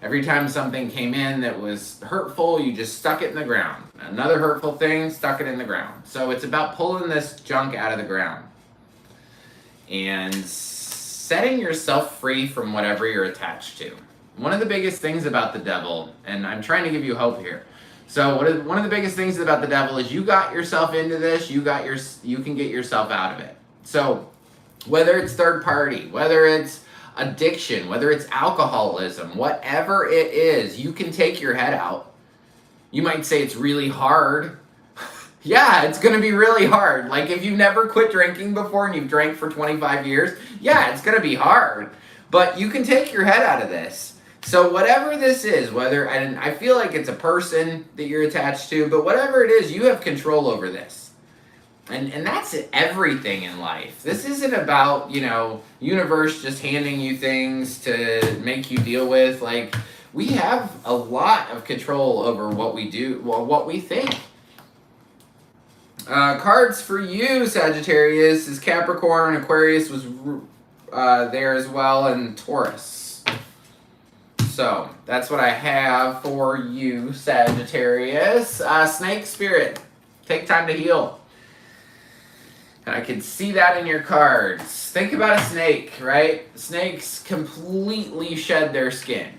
Every time something came in that was hurtful, you just stuck it in the ground. Another hurtful thing, stuck it in the ground. So it's about pulling this junk out of the ground and setting yourself free from whatever you're attached to. One of the biggest things about the devil, and I'm trying to give you hope here. So one of the biggest things about the devil is you got yourself into this, you can get yourself out of it. So whether it's third party, whether it's addiction, whether it's alcoholism, whatever it is, you can take your head out. You might say it's really hard. Yeah, it's going to be really hard. Like if you've never quit drinking before and you've drank for 25 years, yeah, it's going to be hard. But you can take your head out of this. So whatever this is, and I feel like it's a person that you're attached to, but whatever it is, you have control over this. And that's everything in life. This isn't about, universe just handing you things to make you deal with. Like, we have a lot of control over what we do, what we think. Cards for you, Sagittarius, is Capricorn. Aquarius was there as well, and Taurus. So, that's what I have for you, Sagittarius. Snake Spirit, take time to heal. And I can see that in your cards. Think about a snake, right? Snakes completely shed their skin.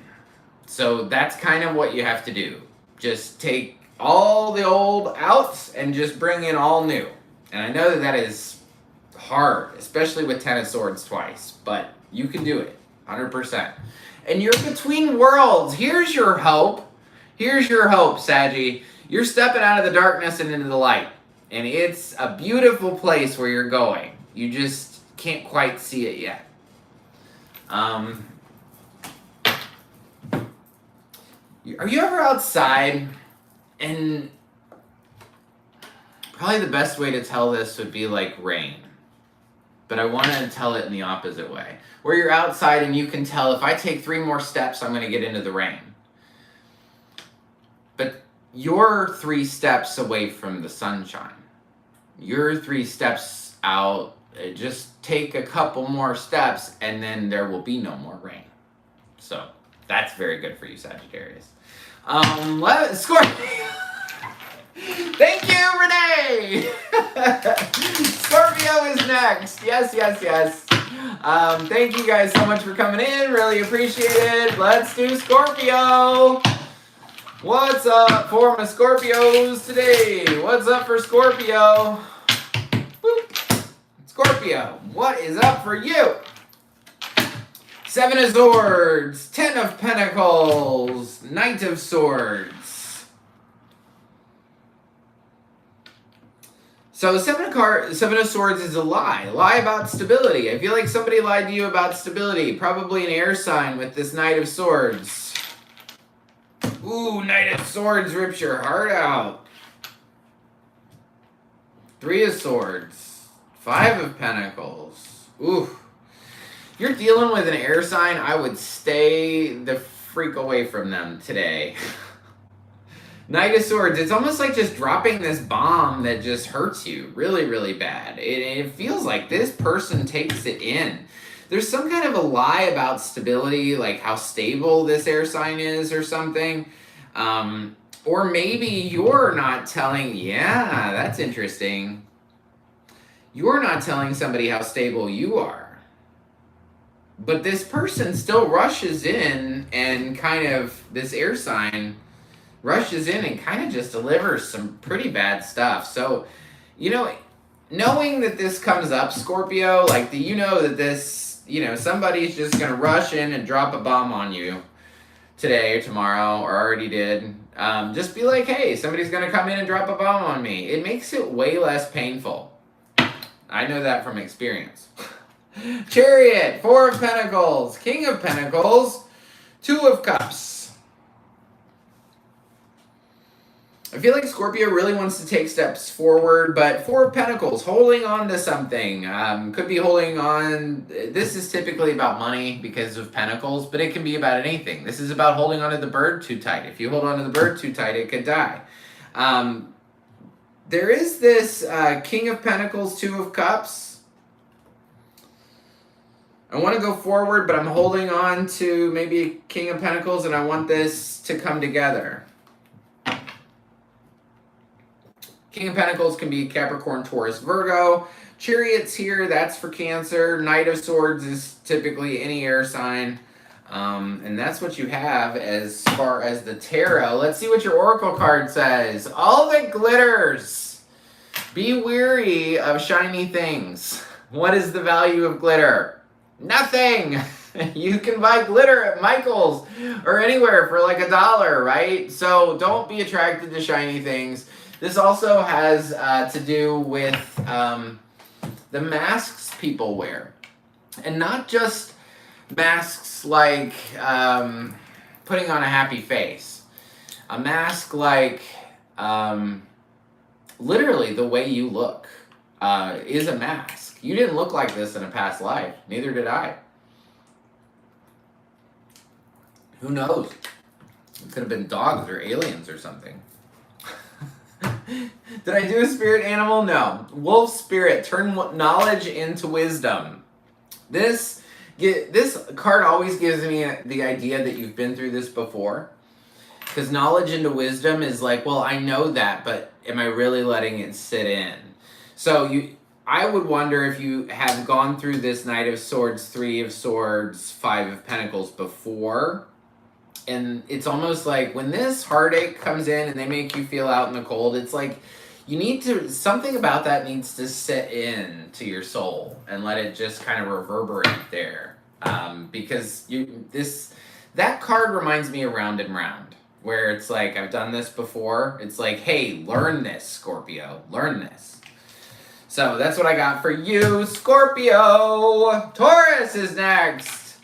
So that's kind of what you have to do. Just take all the old out and just bring in all new. And I know that is hard, especially with Ten of Swords twice. But you can do it, 100%. And you're between worlds. Here's your hope. Here's your hope, Saggy. You're stepping out of the darkness and into the light. And it's a beautiful place where you're going. You just can't quite see it yet. Are you ever outside? And probably the best way to tell this would be like rain. But I want to tell it in the opposite way. Where you're outside and you can tell if I take 3 more steps, I'm going to get into the rain. But you're 3 steps away from the sunshine. You're 3 steps out. Just take a couple more steps and then there will be no more rain. So that's very good for you, Sagittarius. Scorpio. Thank you, Renee. Scorpio is next. Yes. Thank you guys so much for coming in. Really appreciate it. Let's do Scorpio. What's up for my Scorpios today? What's up for Scorpio? Boop. Scorpio, what is up for you? 7 of Swords, 10 of Pentacles, Knight of Swords. So 7 of Swords is a lie. A lie about stability. I feel like somebody lied to you about stability. Probably an air sign with this Knight of Swords. Ooh, Knight of Swords rips your heart out. 3 of Swords. 5 of Pentacles. Ooh. You're dealing with an air sign, I would stay the freak away from them today. Knight of Swords, it's almost like just dropping this bomb that just hurts you really, really bad. It feels like this person takes it in. There's some kind of a lie about stability, like how stable this air sign is or something. Or maybe you're not telling, yeah, that's interesting. You're not telling somebody how stable you are. But this person still rushes in and kind of, this air sign rushes in and kind of just delivers some pretty bad stuff. So, knowing that this comes up, Scorpio, like, that this, somebody's just going to rush in and drop a bomb on you today or tomorrow, or already did. Just be like, hey, somebody's going to come in and drop a bomb on me. It makes it way less painful. I know that from experience. Chariot, 4 of Pentacles, King of Pentacles, 2 of Cups. I feel like Scorpio really wants to take steps forward, but 4 of Pentacles, holding on to something. Could be holding on, this is typically about money because of Pentacles, but it can be about anything. This is about holding on to the bird too tight. If you hold on to the bird too tight, it could die. There is this King of Pentacles, Two of Cups. I want to go forward, but I'm holding on to maybe King of Pentacles, and I want this to come together. King of Pentacles can be Capricorn, Taurus, Virgo. Chariot's here, that's for Cancer. Knight of Swords is typically any air sign. And that's what you have as far as the tarot. Let's see what your oracle card says. All that glitters. Be weary of shiny things. What is the value of glitter? Nothing. You can buy glitter at Michael's or anywhere for like $1, right? So don't be attracted to shiny things. This also has to do with the masks people wear. And not just masks like putting on a happy face. A mask like literally the way you look is a mask. You didn't look like this in a past life. Neither did I. Who knows? It could have been dogs or aliens or something. Did I do a spirit animal? No. Wolf spirit. Turn knowledge into wisdom. This card always gives me the idea that you've been through this before. Because knowledge into wisdom is like, well, I know that, but am I really letting it sit in? So I would wonder if you have gone through this Knight of Swords, Three of Swords, Five of Pentacles before. And it's almost like when this heartache comes in and they make you feel out in the cold, it's like you need to, something about that needs to sit in to your soul and let it just kind of reverberate there. Because that card reminds me of Round and Round, where it's like, I've done this before. It's like, hey, learn this, Scorpio, learn this. So that's what I got for you, Scorpio. Taurus is next.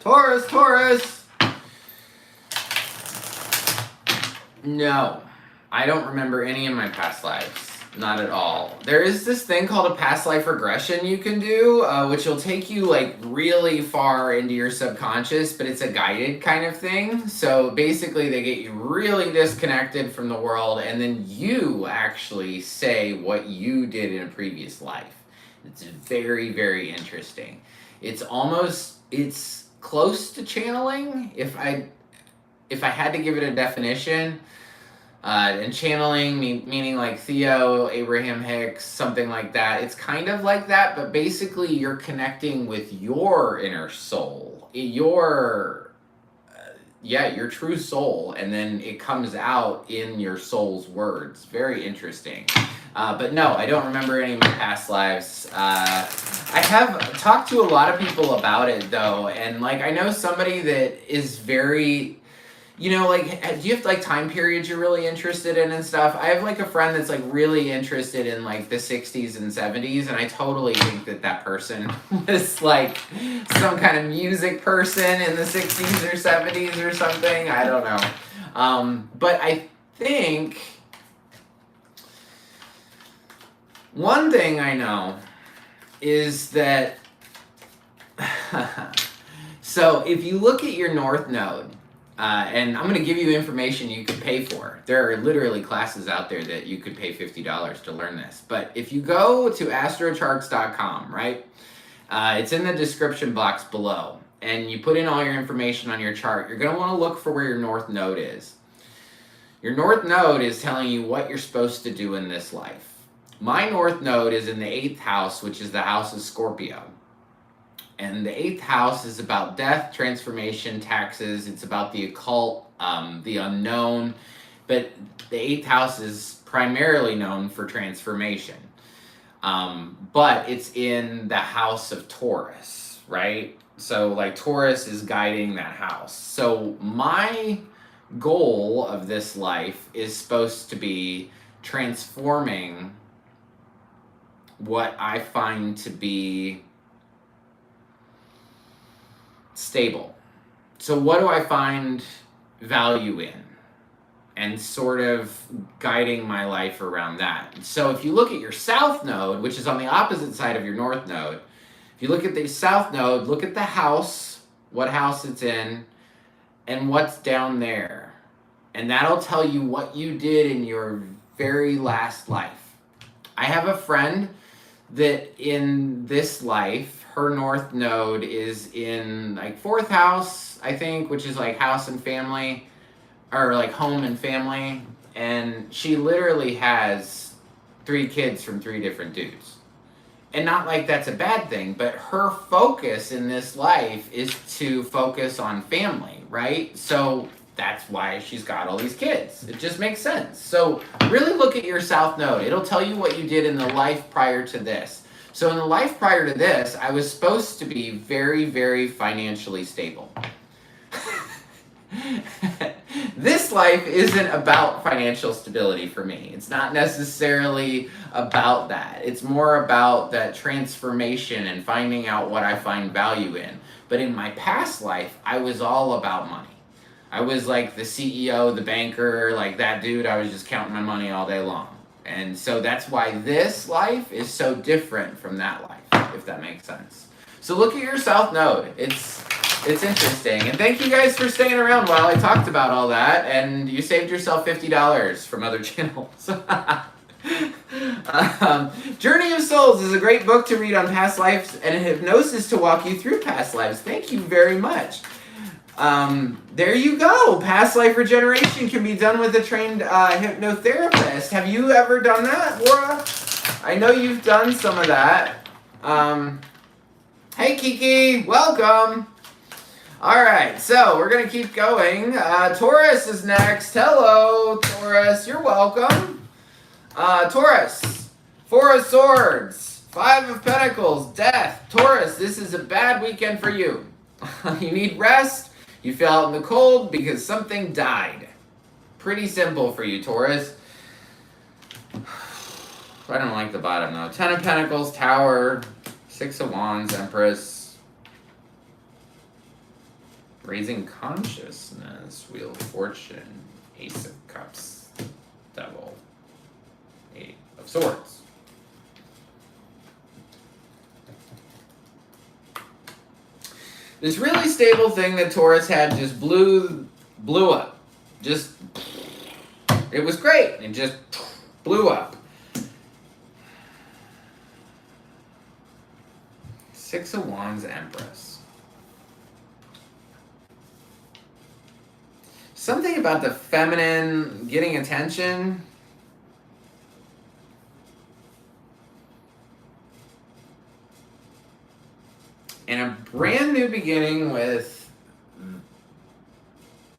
Taurus. No, I don't remember any of my past lives. Not at all. There is this thing called a past life regression you can do, which will take you like really far into your subconscious, but it's a guided kind of thing. So basically they get you really disconnected from the world, and then you actually say what you did in a previous life. It's very, very interesting. It's close to channeling, if I had to give it a definition. And channeling, meaning like Theo, Abraham Hicks, something like that. It's kind of like that, but basically you're connecting with your inner soul, your true soul, and then it comes out in your soul's words. Very interesting. But no, I don't remember any of my past lives. I have talked to a lot of people about it though, and like I know somebody that is very, like, do you have like time periods you're really interested in and stuff? I have like a friend that's like really interested in like the 60s and 70s, and I totally think that person was like some kind of music person in the 60s or 70s or something. I don't know. But I think one thing I know is that, so if you look at your North Node, and I'm going to give you information you could pay for. There are literally classes out there that you could pay $50 to learn this. But if you go to astrocharts.com, right, it's in the description box below, and you put in all your information on your chart, you're going to want to look for where your North Node is. Your North Node is telling you what you're supposed to do in this life. My North Node is in the 8th house, which is the house of Scorpio. And the 8th house is about death, transformation, taxes. It's about the occult, the unknown. But the 8th house is primarily known for transformation. But it's in the house of Taurus, right? So like Taurus is guiding that house. So my goal of this life is supposed to be transforming what I find to be stable. So what do I find value in? And sort of guiding my life around that. So if you look at your South Node, which is on the opposite side of your North Node, If you look at the south node, look at the house, what house it's in, and what's down there. And that'll tell you what you did in your very last life. I have a friend that in this life, her north node is in like 4th house, I think, which is like house and family, or like home and family. And she literally has 3 kids from 3 different dudes. And not like that's a bad thing, but her focus in this life is to focus on family, right? So that's why she's got all these kids. It just makes sense. So really look at your south node. It'll tell you what you did in the life prior to this. So in the life prior to this, I was supposed to be very, very financially stable. This life isn't about financial stability for me. It's not necessarily about that. It's more about that transformation and finding out what I find value in. But in my past life, I was all about money. I was like the CEO, the banker, like that dude. I was just counting my money all day long. And so that's why this life is so different from that life, if that makes sense. So look at your south node. It's interesting. And thank you guys for staying around while I talked about all that. And you saved yourself $50 from other channels. Journey of Souls is a great book to read on past lives and hypnosis to walk you through past lives. Thank you very much. There you go. Past life regeneration can be done with a trained hypnotherapist. Have you ever done that, Laura? I know you've done some of that. Hey, Kiki. Welcome. All right, so we're going to keep going. Taurus is next. Hello, Taurus. You're welcome. Taurus, 4 of Swords, 5 of Pentacles, Death. Taurus, this is a bad weekend for you. You need rest. You fell out in the cold because something died. Pretty simple for you, Taurus. I don't like the bottom, though. 10 of Pentacles, Tower, 6 of Wands, Empress. Raising Consciousness, Wheel of Fortune, Ace of Cups, Devil, 8 of Swords. This really stable thing that Taurus had just blew up. It was great. It just blew up. 6 of Wands, Empress. Something about the feminine getting attention. And a brand new beginning with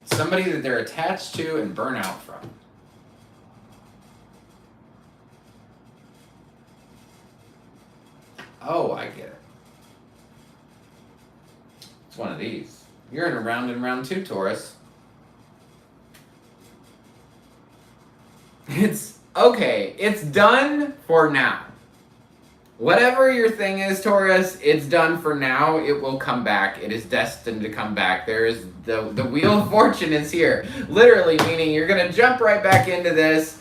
somebody that they're attached to and burn out from. Oh, I get it. It's one of these. You're in a round and round 2, Taurus. It's okay. It's done for now. Whatever your thing is, Taurus, it's done for now. It will come back. It is destined to come back. There is the Wheel of Fortune is here. Literally, meaning you're going to jump right back into this.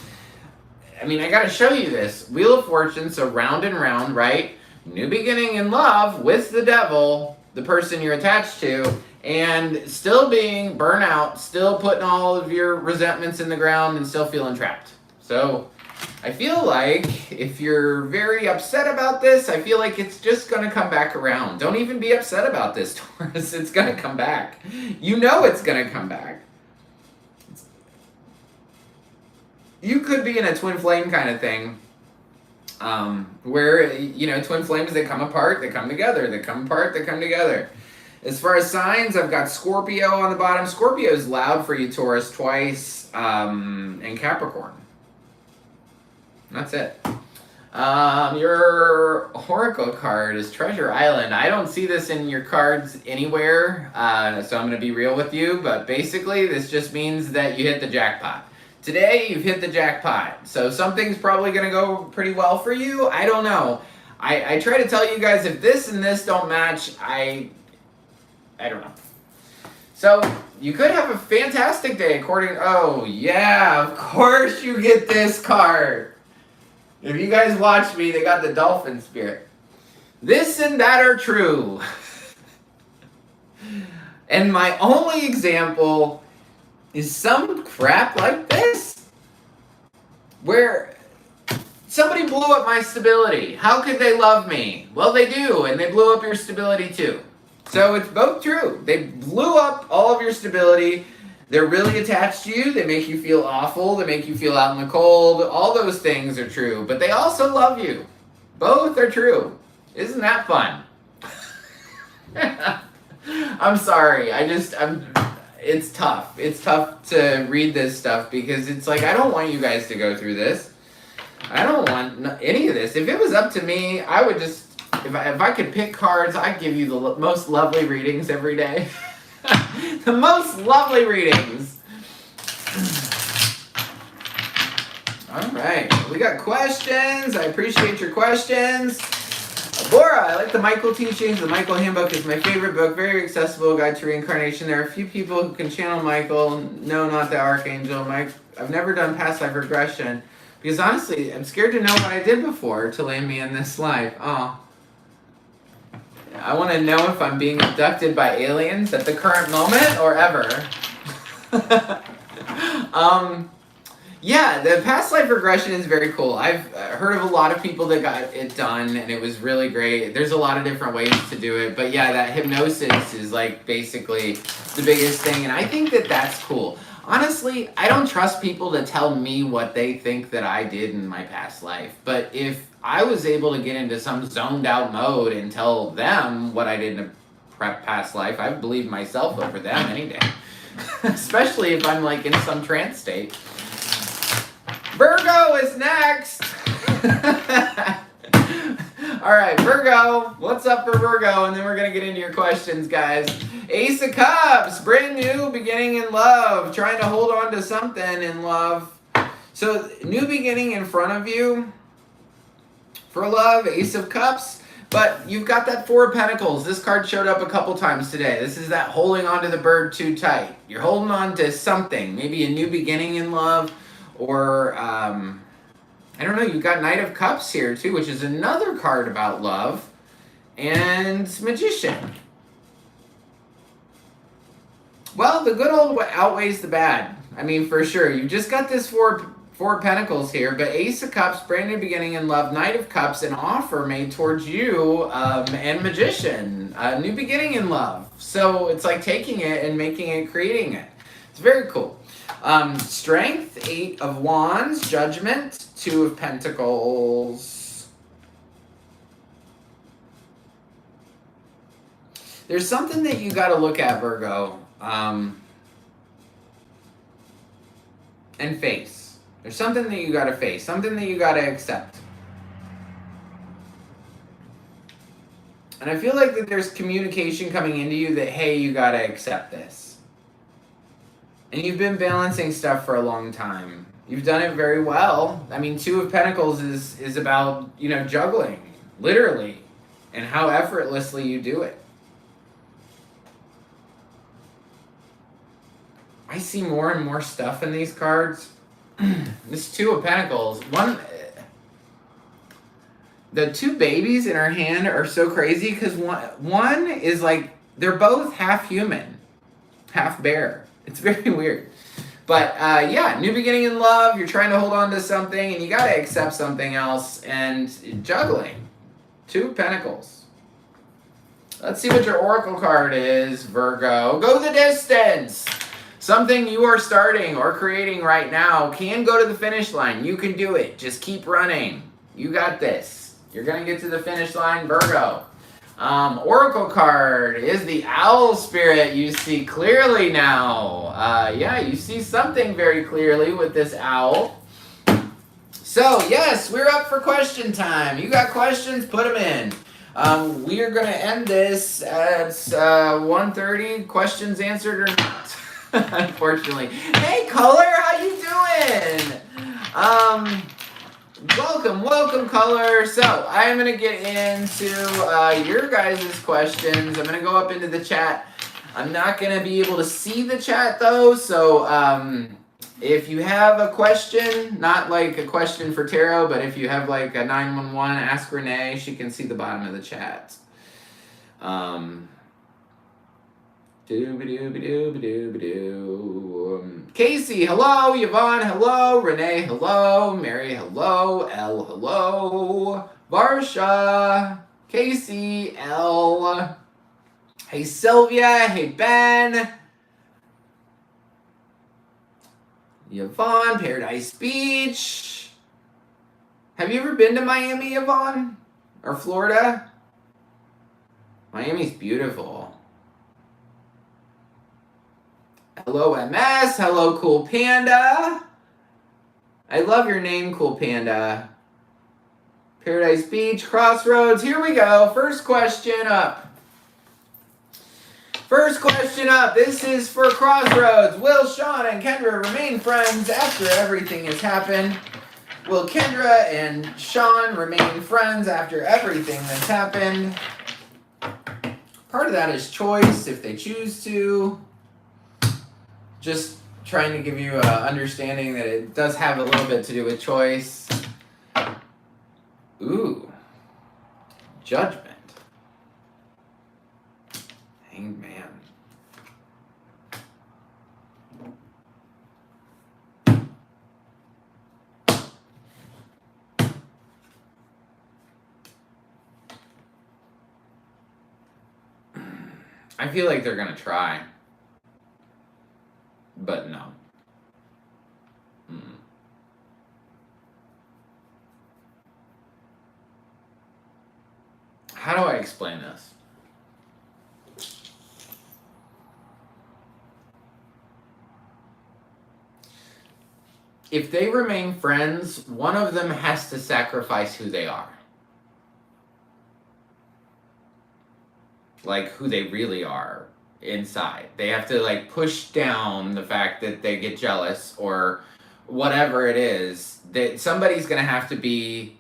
I mean, I got to show you this. Wheel of Fortune, so round and round, right? New beginning in love with the devil, the person you're attached to, and still being burnout, still putting all of your resentments in the ground and still feeling trapped. So I feel like if you're very upset about this, I feel like it's just going to come back around. Don't even be upset about this, Taurus. It's going to come back. You know it's going to come back. You could be in a twin flame kind of thing. Where, you know, twin flames, they come apart, they come together, they come apart, they come together. As far as signs, I've got Scorpio on the bottom. Scorpio is loud for you, Taurus, twice, and Capricorn. That's it. Your Oracle card is Treasure Island. I don't see this in your cards anywhere, so I'm going to be real with you, but basically this just means that you hit the jackpot. Today, you've hit the jackpot, so something's probably going to go pretty well for you. I don't know. I try to tell you guys, if this and this don't match, I don't know. So, you could have a fantastic day according... Oh, yeah, of course you get this card. If you guys watch me, they got the dolphin spirit. This and that are true. And my only example is some crap like this, where somebody blew up my stability. How could they love me? Well, they do, and they blew up your stability too. So it's both true. They blew up all of your stability. They're really attached to you. They make you feel awful. They make you feel out in the cold. All those things are true, but they also love you. Both are true. Isn't that fun? I'm sorry. It's tough. It's tough to read this stuff because it's like, I don't want you guys to go through this. I don't want any of this. If it was up to me, I would just, if I could pick cards, I'd give you the most lovely readings every day. The most lovely readings. All right. We got questions. I appreciate your questions. Bora, I like the Michael teachings. The Michael handbook is my favorite book. Very accessible guide to reincarnation. There are a few people who can channel Michael. No, not the Archangel. I've never done past life regression because honestly, I'm scared to know what I did before to land me in this life. Oh. I want to know if I'm being abducted by aliens at the current moment or ever. Yeah, the past life regression is very cool. I've heard of a lot of people that got it done, and it was really great. There's a lot of different ways to do it, but yeah, that hypnosis is like basically the biggest thing, and I think that that's cool. Honestly, I don't trust people to tell me what they think that I did in my past life, but if I was able to get into some zoned out mode and tell them what I did in a past life, I believe myself over them any day. Especially if I'm like in some trance state. Virgo is next. All right, Virgo. What's up for Virgo? And then we're going to get into your questions, guys. Ace of Cups. Brand new beginning in love. Trying to hold on to something in love. So, new beginning in front of you. For love, Ace of Cups. But you've got that Four of Pentacles. This card showed up a couple times today. This is that holding on to the bird too tight. You're holding on to something. Maybe a new beginning in love. Or, I don't know, you've got Knight of Cups here too, which is another card about love. And Magician. Well, the good old outweighs the bad. I mean, for sure. You've just got this Four of Pentacles here, but Ace of Cups, brand new beginning in love, Knight of Cups, an offer made towards you, and Magician, a new beginning in love. So it's like taking it and making it, creating it. It's very cool. Strength, 8 of Wands, Judgment, 2 of Pentacles. There's something that you got to look at, Virgo, and face. There's something that you got to face, something that you got to accept. And I feel like that there's communication coming into you that, hey, you got to accept this. And you've been balancing stuff for a long time. You've done it very well. I mean, 2 of Pentacles is about, you know, juggling, literally, and how effortlessly you do it. I see more and more stuff in these cards. This 2 of Pentacles. The 2 babies in her hand are so crazy because one is like, they're both half human, half bear. It's very weird. But yeah, new beginning in love. You're trying to hold on to something and you got to accept something else. And juggling. 2 of Pentacles. Let's see what your oracle card is, Virgo. Go the distance. Something you are starting or creating right now can go to the finish line. You can do it. Just keep running. You got this. You're going to get to the finish line, Virgo. Oracle card is the owl spirit. You see clearly now. Yeah, you see something very clearly with this owl. So, yes, we're up for question time. You got questions? Put them in. We are going to end this at 1:30. Questions answered or not? Unfortunately. Hey, Color, how you doing? Welcome, Color. So, I'm going to get into your guys' questions. I'm going to go up into the chat. I'm not going to be able to see the chat, though, so If you have a question, not like a question for tarot, but if you have like a 911, ask Renee. She can see the bottom of the chat. Casey, hello. Yvonne, hello. Renee, hello. Mary, hello. Elle, hello. Varsha, Casey, Elle. Hey, Sylvia. Hey, Ben. Yvonne, Paradise Beach. Have you ever been to Miami, Yvonne? Or Florida? Miami's beautiful. Hello, MS. Hello, Cool Panda. I love your name, Cool Panda. Paradise Beach, Crossroads. Here we go. First question up. First question up. This is for Crossroads. Will Sean and Kendra remain friends after everything has happened? Will Kendra and Sean remain friends after everything that's happened? Part of that is choice, if they choose to. Just trying to give you an understanding that it does have a little bit to do with choice. Ooh. Judgment. Hanged Man. I feel like they're gonna try. But no. How do I explain this? If they remain friends, one of them has to sacrifice who they are. Like who they really are inside. They have to like push down the fact that they get jealous or whatever it is. That somebody's gonna have to be,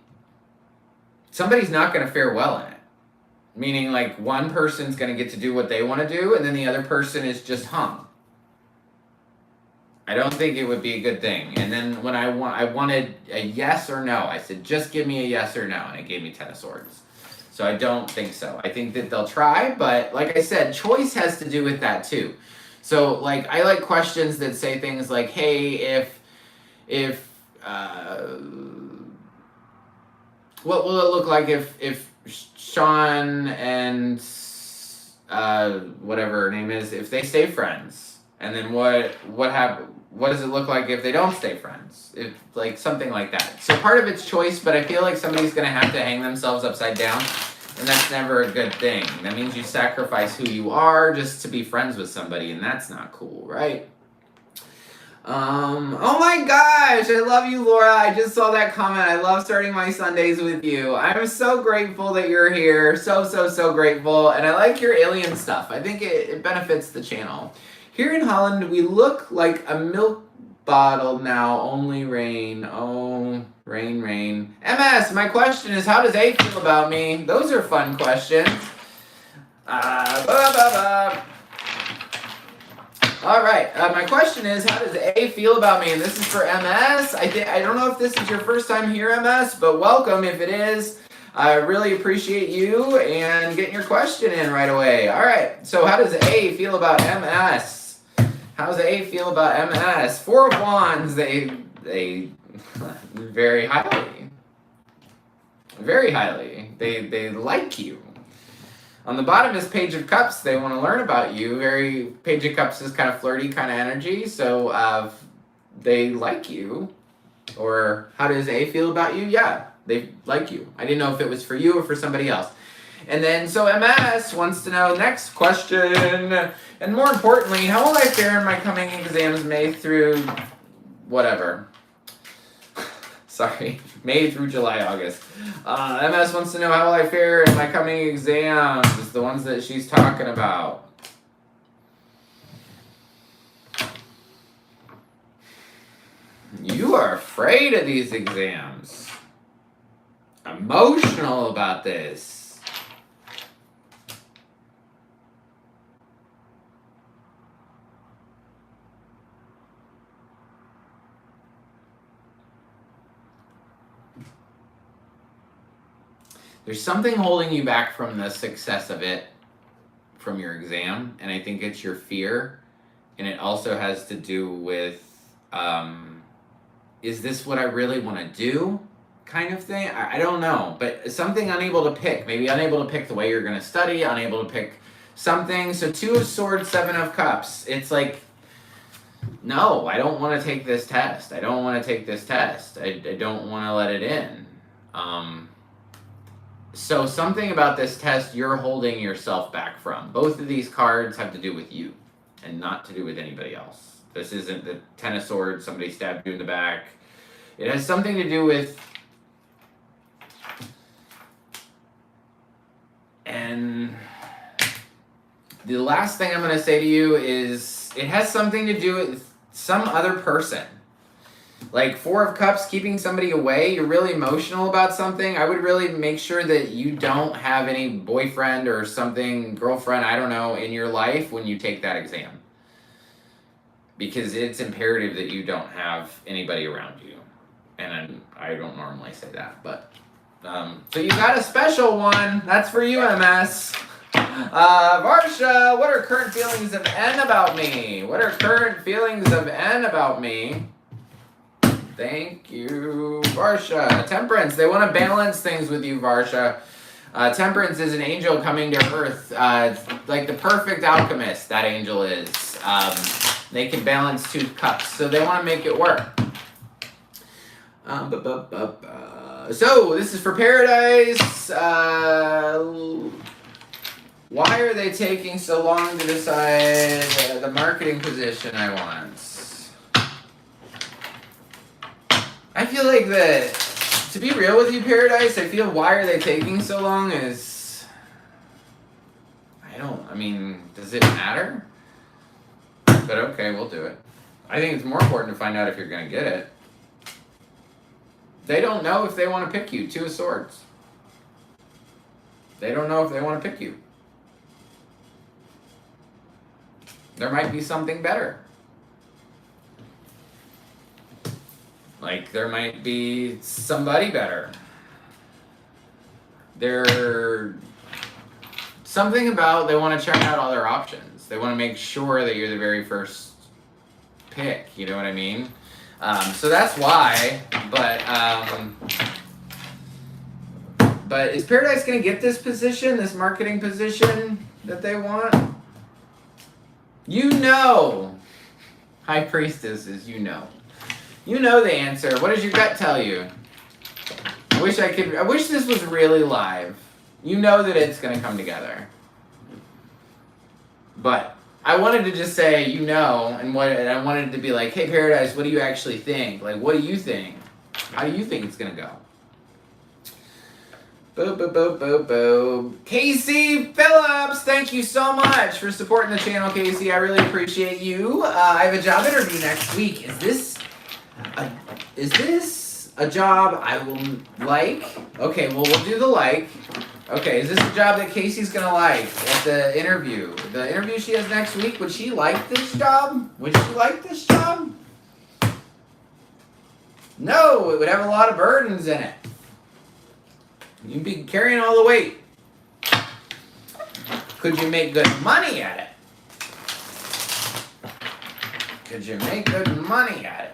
somebody's not gonna fare well in it. Meaning like one person's gonna get to do what they want to do and then the other person is just hung. I don't think it would be a good thing. And then when I wanted a yes or no, I said just give me a yes or no, and it gave me 10 of Swords. So I don't think so. I think that they'll try, but like I said, choice has to do with that too. So like I like questions that say things like, hey, if what will it look like if Sean and whatever her name is, if they stay friends? And then what does it look like if they don't stay friends? If like something like that. So part of it's choice, but I feel like somebody's gonna have to hang themselves upside down, and that's never a good thing. That means you sacrifice who you are just to be friends with somebody, and that's not cool, right? Oh my gosh, I love you, Laura. I just saw that comment. I love starting my Sundays with you. I'm so grateful that you're here. So grateful. And I like your alien stuff. I think it benefits the channel. Here in Holland, we look like a milk bottle now, only rain. Oh, rain, rain. MS, my question is, how does A feel about me? Those are fun questions. All right, my question is, how does A feel about me? And this is for MS. I don't know if this is your first time here, MS, but welcome if it is. I really appreciate you and getting your question in right away. All right, so how does A feel about MS? How does A feel about MS? Four of Wands, they very highly. Very highly. They like you. On the bottom is Page of Cups. They want to learn about you. Page of Cups is kind of flirty kind of energy, so they like you. Or how does A feel about you? Yeah, they like you. I didn't know if it was for you or for somebody else. And then, so MS wants to know, next question, and more importantly, how will I fare in my coming exams May through whatever? Sorry, May through July, August. MS wants to know, how will I fare in my coming exams, the ones that she's talking about. You are afraid of these exams. Emotional about this. There's something holding you back from the success of it, from your exam, and I think it's your fear, and it also has to do with, is this what I really want to do, kind of thing? I don't know, but something unable to pick. Maybe unable to pick the way you're going to study, unable to pick something. So 2 of Swords, 7 of Cups. It's like, no, I don't want to take this test. I don't want to take this test. I don't want to let it in. So something about this test you're holding yourself back from. Both of these cards have to do with you and not to do with anybody else. This isn't the 10 of Swords, somebody stabbed you in the back. It has something to do with... And the last thing I'm going to say to you is it has something to do with some other person. Like 4 of Cups, keeping somebody away. You're really emotional about something. I would really make sure that you don't have any boyfriend or something, girlfriend, I don't know, in your life when you take that exam. Because it's imperative that you don't have anybody around you. And I don't normally say that, but... so you got a special one. That's for you, MS. Varsha, what are current feelings of N about me? What are current feelings of N about me? Thank you, Varsha. Temperance, they want to balance things with you, Varsha. Temperance is an angel coming to Earth. Like the perfect alchemist, that angel is. They can balance 2 cups, so they want to make it work. So, this is for Paradise. Why are they taking so long to decide the marketing position I want? I feel like to be real with you, Paradise, I feel why are they taking so long is... does it matter? But okay, we'll do it. I think it's more important to find out if you're going to get it. They don't know if they want to pick you. 2 of Swords. They don't know if they want to pick you. There might be something better. Like, there might be somebody better. Something about they want to check out all their options. They want to make sure that you're the very first pick. You know what I mean? So that's why. But is Paradise going to get this position, this marketing position that they want? You know. High Priestess is you know. You know the answer. What does your gut tell you? I wish this was really live. You know that it's going to come together. But I wanted to just say, you know, and I wanted to be like, hey, Paradise, what do you actually think? Like, what do you think? How do you think it's going to go? Boop, boop, boop, boop, boop. Casey Phillips, thank you so much for supporting the channel, Casey. I really appreciate you. I have a job interview next week. Is this a job I will like? Okay, well, we'll do the like. Okay, is this a job that Casey's gonna like at the interview? The interview she has next week, would she like this job? Would she like this job? No, it would have a lot of burdens in it. You'd be carrying all the weight. Could you make good money at it? Could you make good money at it?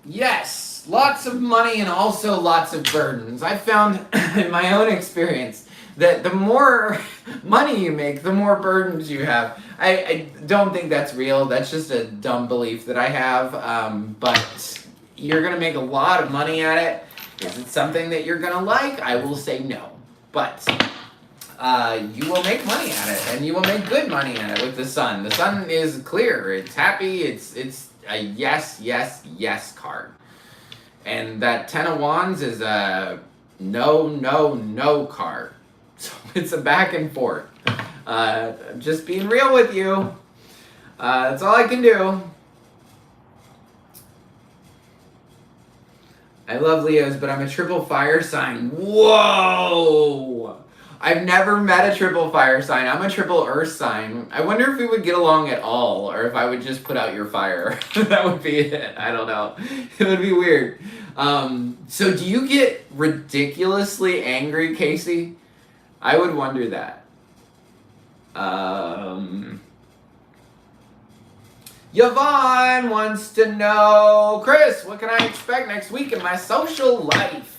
Yes, lots of money and also lots of burdens. I found in my own experience that the more money you make, the more burdens you have. I don't think that's real. That's just a dumb belief that I have. But you're going to make a lot of money at it. Is it something that you're going to like? I will say no. But you will make money at it, and you will make good money at it with the sun. The sun is clear. It's happy. It's a yes, yes, yes card. And that 10 of Wands is a no, no, no card. So it's a back and forth. Just being real with you. That's all I can do. I love Leos, but I'm a triple fire sign. Whoa! I've never met a triple fire sign. I'm a triple earth sign. I wonder if we would get along at all, or if I would just put out your fire. That would be it. I don't know. It would be weird. So do you get ridiculously angry, Casey? I would wonder that. Yvonne wants to know, Chris, what can I expect next week in my social life?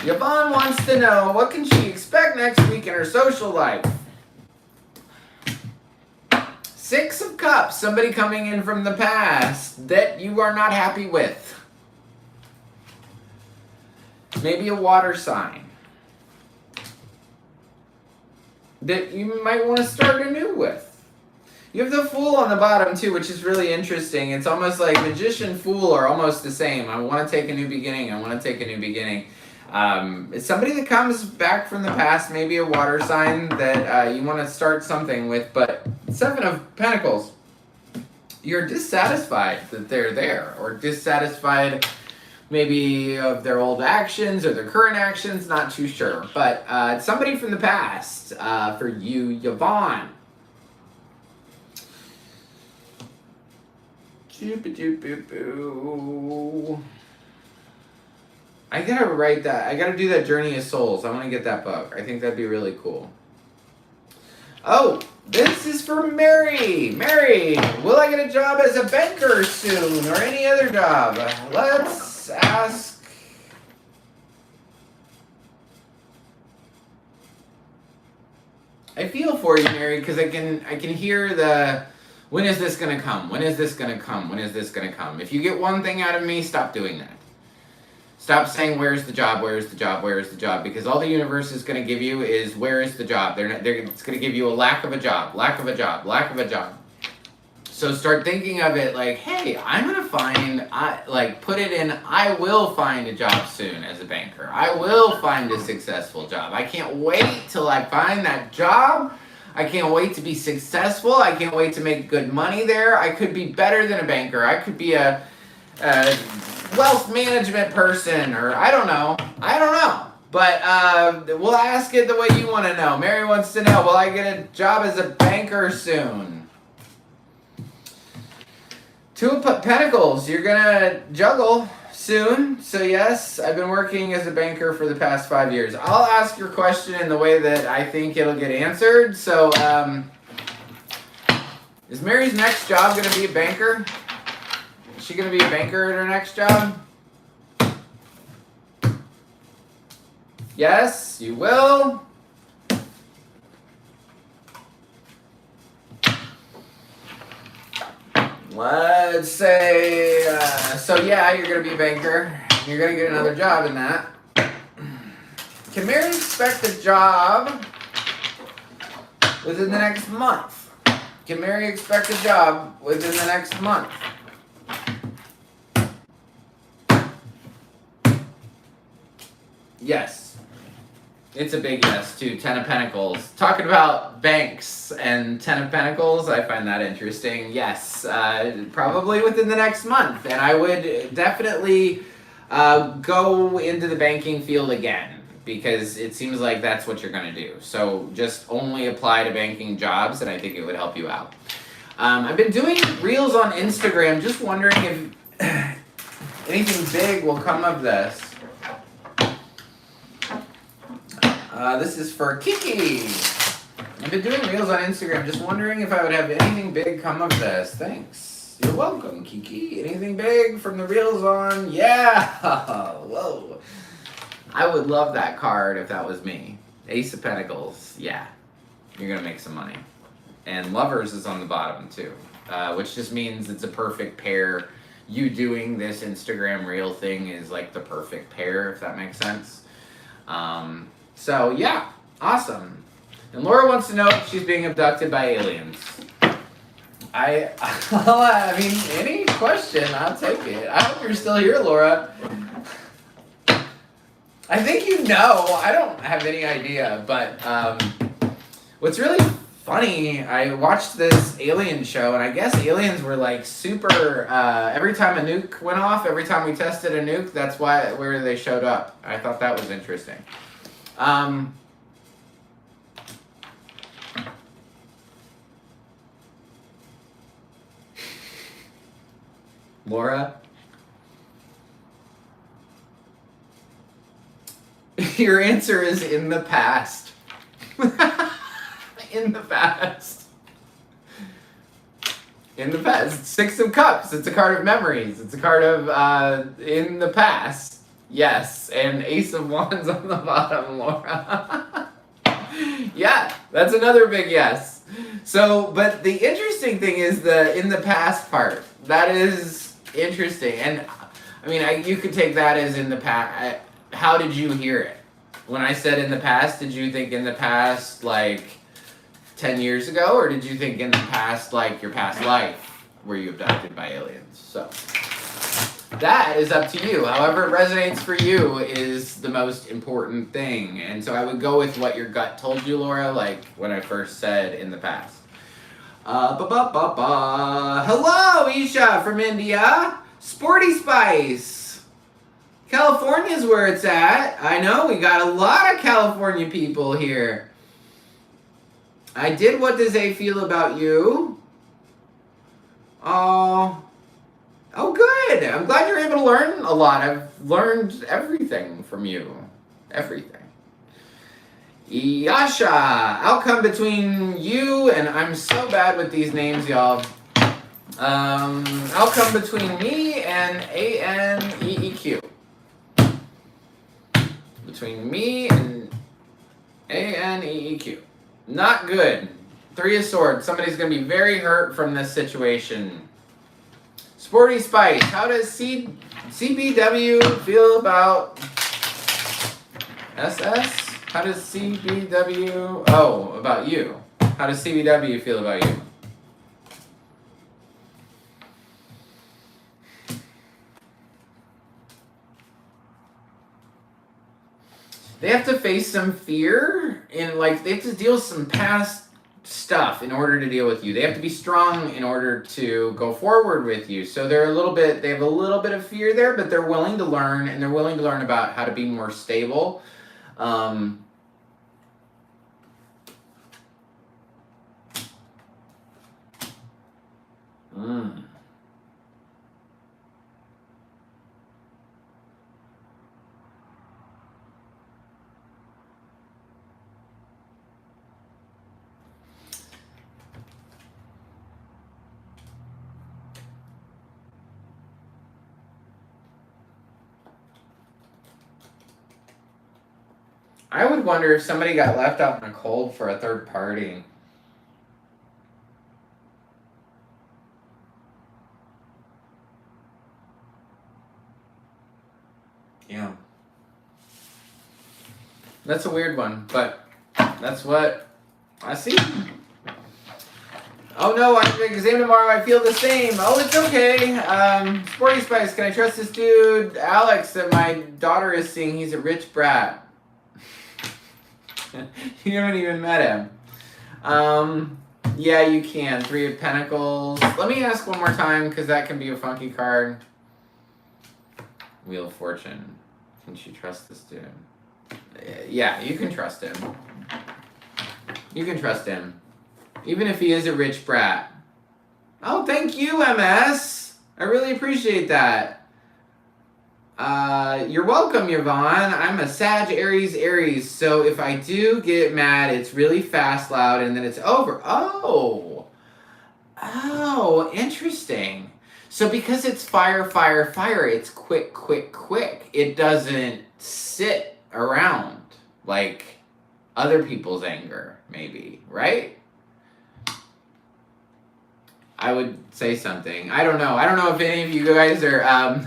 Yvonne wants to know, what can she expect next week in her social life? Six of Cups, somebody coming in from the past that you are not happy with. Maybe a water sign that you might want to start anew with. You have the Fool on the bottom too, which is really interesting. It's almost like Magician, Fool are almost the same. I want to take a new beginning. I want to take a new beginning. It's somebody that comes back from the past, maybe a water sign that you want to start something with. But Seven of Pentacles, you're dissatisfied that they're there, or dissatisfied maybe of their old actions or their current actions, not too sure. But it's somebody from the past for you, Yvonne. I gotta write that. I gotta do that Journey of Souls. I want to get that book. I think that'd be really cool. Oh, this is for Mary. Mary, will I get a job as a banker soon, or any other job? Let's ask. I feel for you, Mary, because I can hear the, when is this gonna come? When is this gonna come? When is this gonna come? If you get one thing out of me, stop doing that. Stop saying, where's the job, where's the job, where's the job? Because all the universe is going to give you is, where is the job? It's going to give you a lack of a job, lack of a job, lack of a job. So start thinking of it like, hey, I'm going to find, put it in, I will find a job soon as a banker. I will find a successful job. I can't wait till I find that job. I can't wait to be successful. I can't wait to make good money there. I could be better than a banker. I could be a wealth management person, or I don't know. But we'll ask it the way you want to know. Mary wants to know, will I get a job as a banker soon? Two of Pentacles, you're gonna juggle soon. So yes, I've been working as a banker for the past 5 years. I'll ask your question in the way that I think it'll get answered. So is Mary's next job gonna be a banker? Is she going to be a banker at her next job? Yes, you will. Let's say, so yeah, you're going to be a banker. You're going to get another job in that. Can Mary expect a job within the next month? Can Mary expect a job within the next month? Yes. It's a big yes, too. Ten of Pentacles. Talking about banks and Ten of Pentacles, I find that interesting. Yes, probably within the next month. And I would definitely go into the banking field again, because it seems like that's what you're going to do. So just only apply to banking jobs, and I think it would help you out. I've been doing reels on Instagram, just wondering if anything big will come of this. This is for Kiki. I've been doing reels on Instagram, just wondering if I would have anything big come of this. Thanks. You're welcome, Kiki. Anything big from the reels on? Yeah. Whoa. I would love that card if that was me. Ace of Pentacles. Yeah. You're going to make some money. And Lovers is on the bottom, too. Which just means it's a perfect pair. You doing this Instagram reel thing is like the perfect pair, if that makes sense. So, yeah, awesome. And Laura wants to know if she's being abducted by aliens. I mean, any question, I'll take it. I hope you're still here, Laura. I think you know. I don't have any idea, but what's really funny, I watched this alien show, and I guess aliens were like super, every time a nuke went off, every time we tested a nuke, that's where they showed up. I thought that was interesting. Laura, your answer is in the past. In the past. In the past. Six of Cups. It's a card of memories. It's a card of in the past. Yes. And Ace of Wands on the bottom, Laura. Yeah, that's another big yes. So, but the interesting thing is the in the past part. That is interesting. And I mean, you could take that as in the past. How did you hear it? When I said in the past, did you think in the past like 10 years ago, or did you think in the past like your past life were you abducted by aliens? So that is up to you. However it resonates for you is the most important thing. And so I would go with what your gut told you, Laura, like when I first said in the past. Hello, Isha from India. Sporty Spice. California's where it's at. I know, we got a lot of California people here. I did What Does A Feel About You? Oh, good. I'm glad you're able to learn a lot. I've learned everything from you. Everything. Yasha, outcome between you and I'm so bad with these names, y'all. Outcome between me and ANEEQ. Between me and ANEEQ. Not good. Three of Swords. Somebody's going to be very hurt from this situation. Sporty Spice. How does CBW feel about SS? How does CBW... Oh, about you. How does CBW feel about you? They have to face some fear and like they have to deal with some past stuff in order to deal with you. They have to be strong in order to go forward with you. So they have a little bit of fear there, but they're willing to learn, and they're willing to learn about how to be more stable. I would wonder if somebody got left out in the cold for a third party. Yeah. That's a weird one, but that's what I see. Oh no, I have an exam tomorrow, I feel the same. Oh, it's okay. Sporty Spice, can I trust this dude, Alex, that my daughter is seeing? He's a rich brat. You haven't even met him. Yeah, you can. Three of Pentacles. Let me ask one more time, because that can be a funky card. Wheel of Fortune. Can she trust this dude? Yeah, you can trust him. You can trust him. Even if he is a rich brat. Oh, thank you, MS. I really appreciate that. You're welcome, Yvonne. I'm a Sag, Aries. So if I do get mad, it's really fast, loud, and then it's over. Oh, interesting. So because it's fire, it's quick. It doesn't sit around like other people's anger, maybe, right? I would say something. I don't know. I don't know if any of you guys are,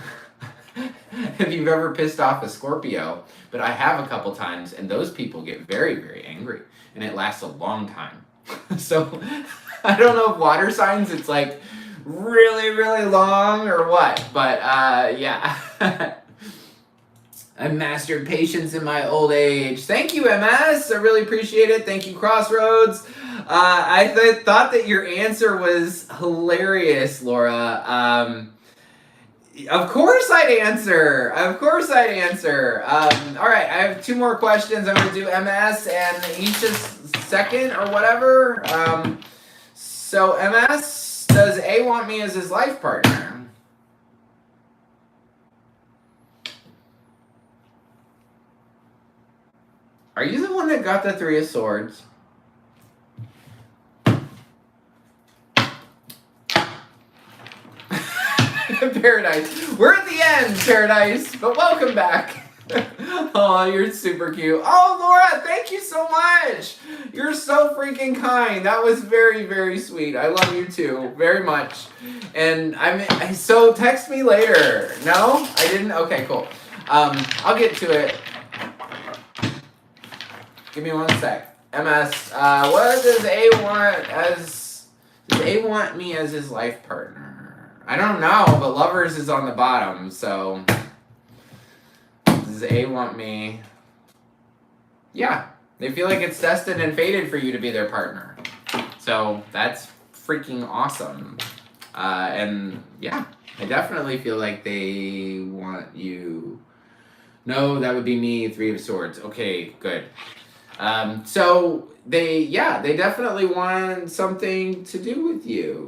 if you've ever pissed off a Scorpio, but I have a couple times, and those people get very, very angry, and it lasts a long time. So I don't know if water signs, it's like really, really long or what, but yeah. I mastered patience in my old age. Thank you, MS. I really appreciate it. Thank you, Crossroads. I thought that your answer was hilarious, Laura. Of course I'd answer. Of course I'd answer. All right, I have 2 more questions. I'm going to do MS and Isha's second or whatever. So MS, does A want me as his life partner? Are you the one that got the 3 of Swords? Paradise. We're at the end, Paradise, but welcome back. Oh, you're super cute. Oh, Laura, thank you so much. You're so freaking kind. That was very, very sweet. I love you too, very much. And so text me later. No, I didn't. Okay, cool. I'll get to it. Give me 1 sec. MS. What does A want as? Does A want me as his life partner? I don't know, but Lovers is on the bottom, so does A want me? Yeah, they feel like it's destined and fated for you to be their partner. So that's freaking awesome. And yeah, I definitely feel like they want you. No, that would be me, 3 of Swords. Okay, good. So they definitely want something to do with you.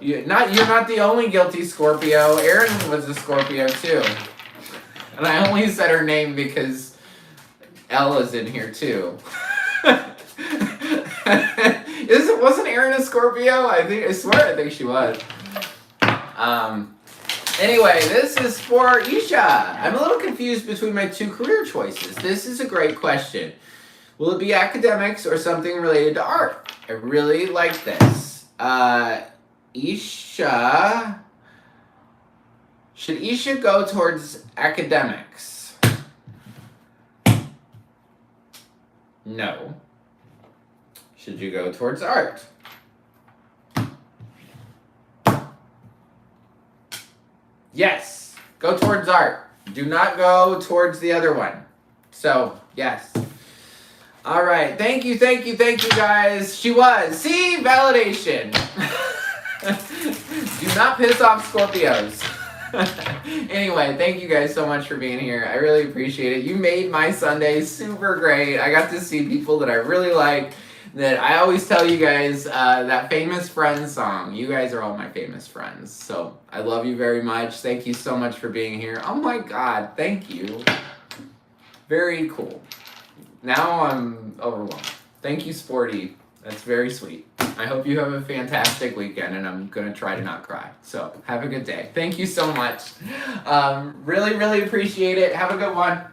You're not the only guilty Scorpio. Erin was a Scorpio too. And I only said her name because Ella's in here too. Wasn't Erin a Scorpio? I swear she was. Anyway, this is for Isha. I'm a little confused between my 2 career choices. This is a great question. Will it be academics or something related to art? I really like this. Isha... Should Isha go towards academics? No. Should you go towards art? Yes, go towards art. Do not go towards the other one. So, yes. All right, thank you, guys. She was. See, validation. Do not piss off Scorpios. Anyway, thank you guys so much for being here. I really appreciate it. You made my Sunday super great. I got to see people that I really like. That I always tell you guys, that famous friends song. You guys are all my famous friends. So I love you very much. Thank you so much for being here. Oh my God, thank you. Very cool. Now I'm overwhelmed. Thank you, Sporty. That's very sweet. I hope you have a fantastic weekend, and I'm going to try to not cry. So have a good day. Thank you so much. Really, really appreciate it. Have a good one.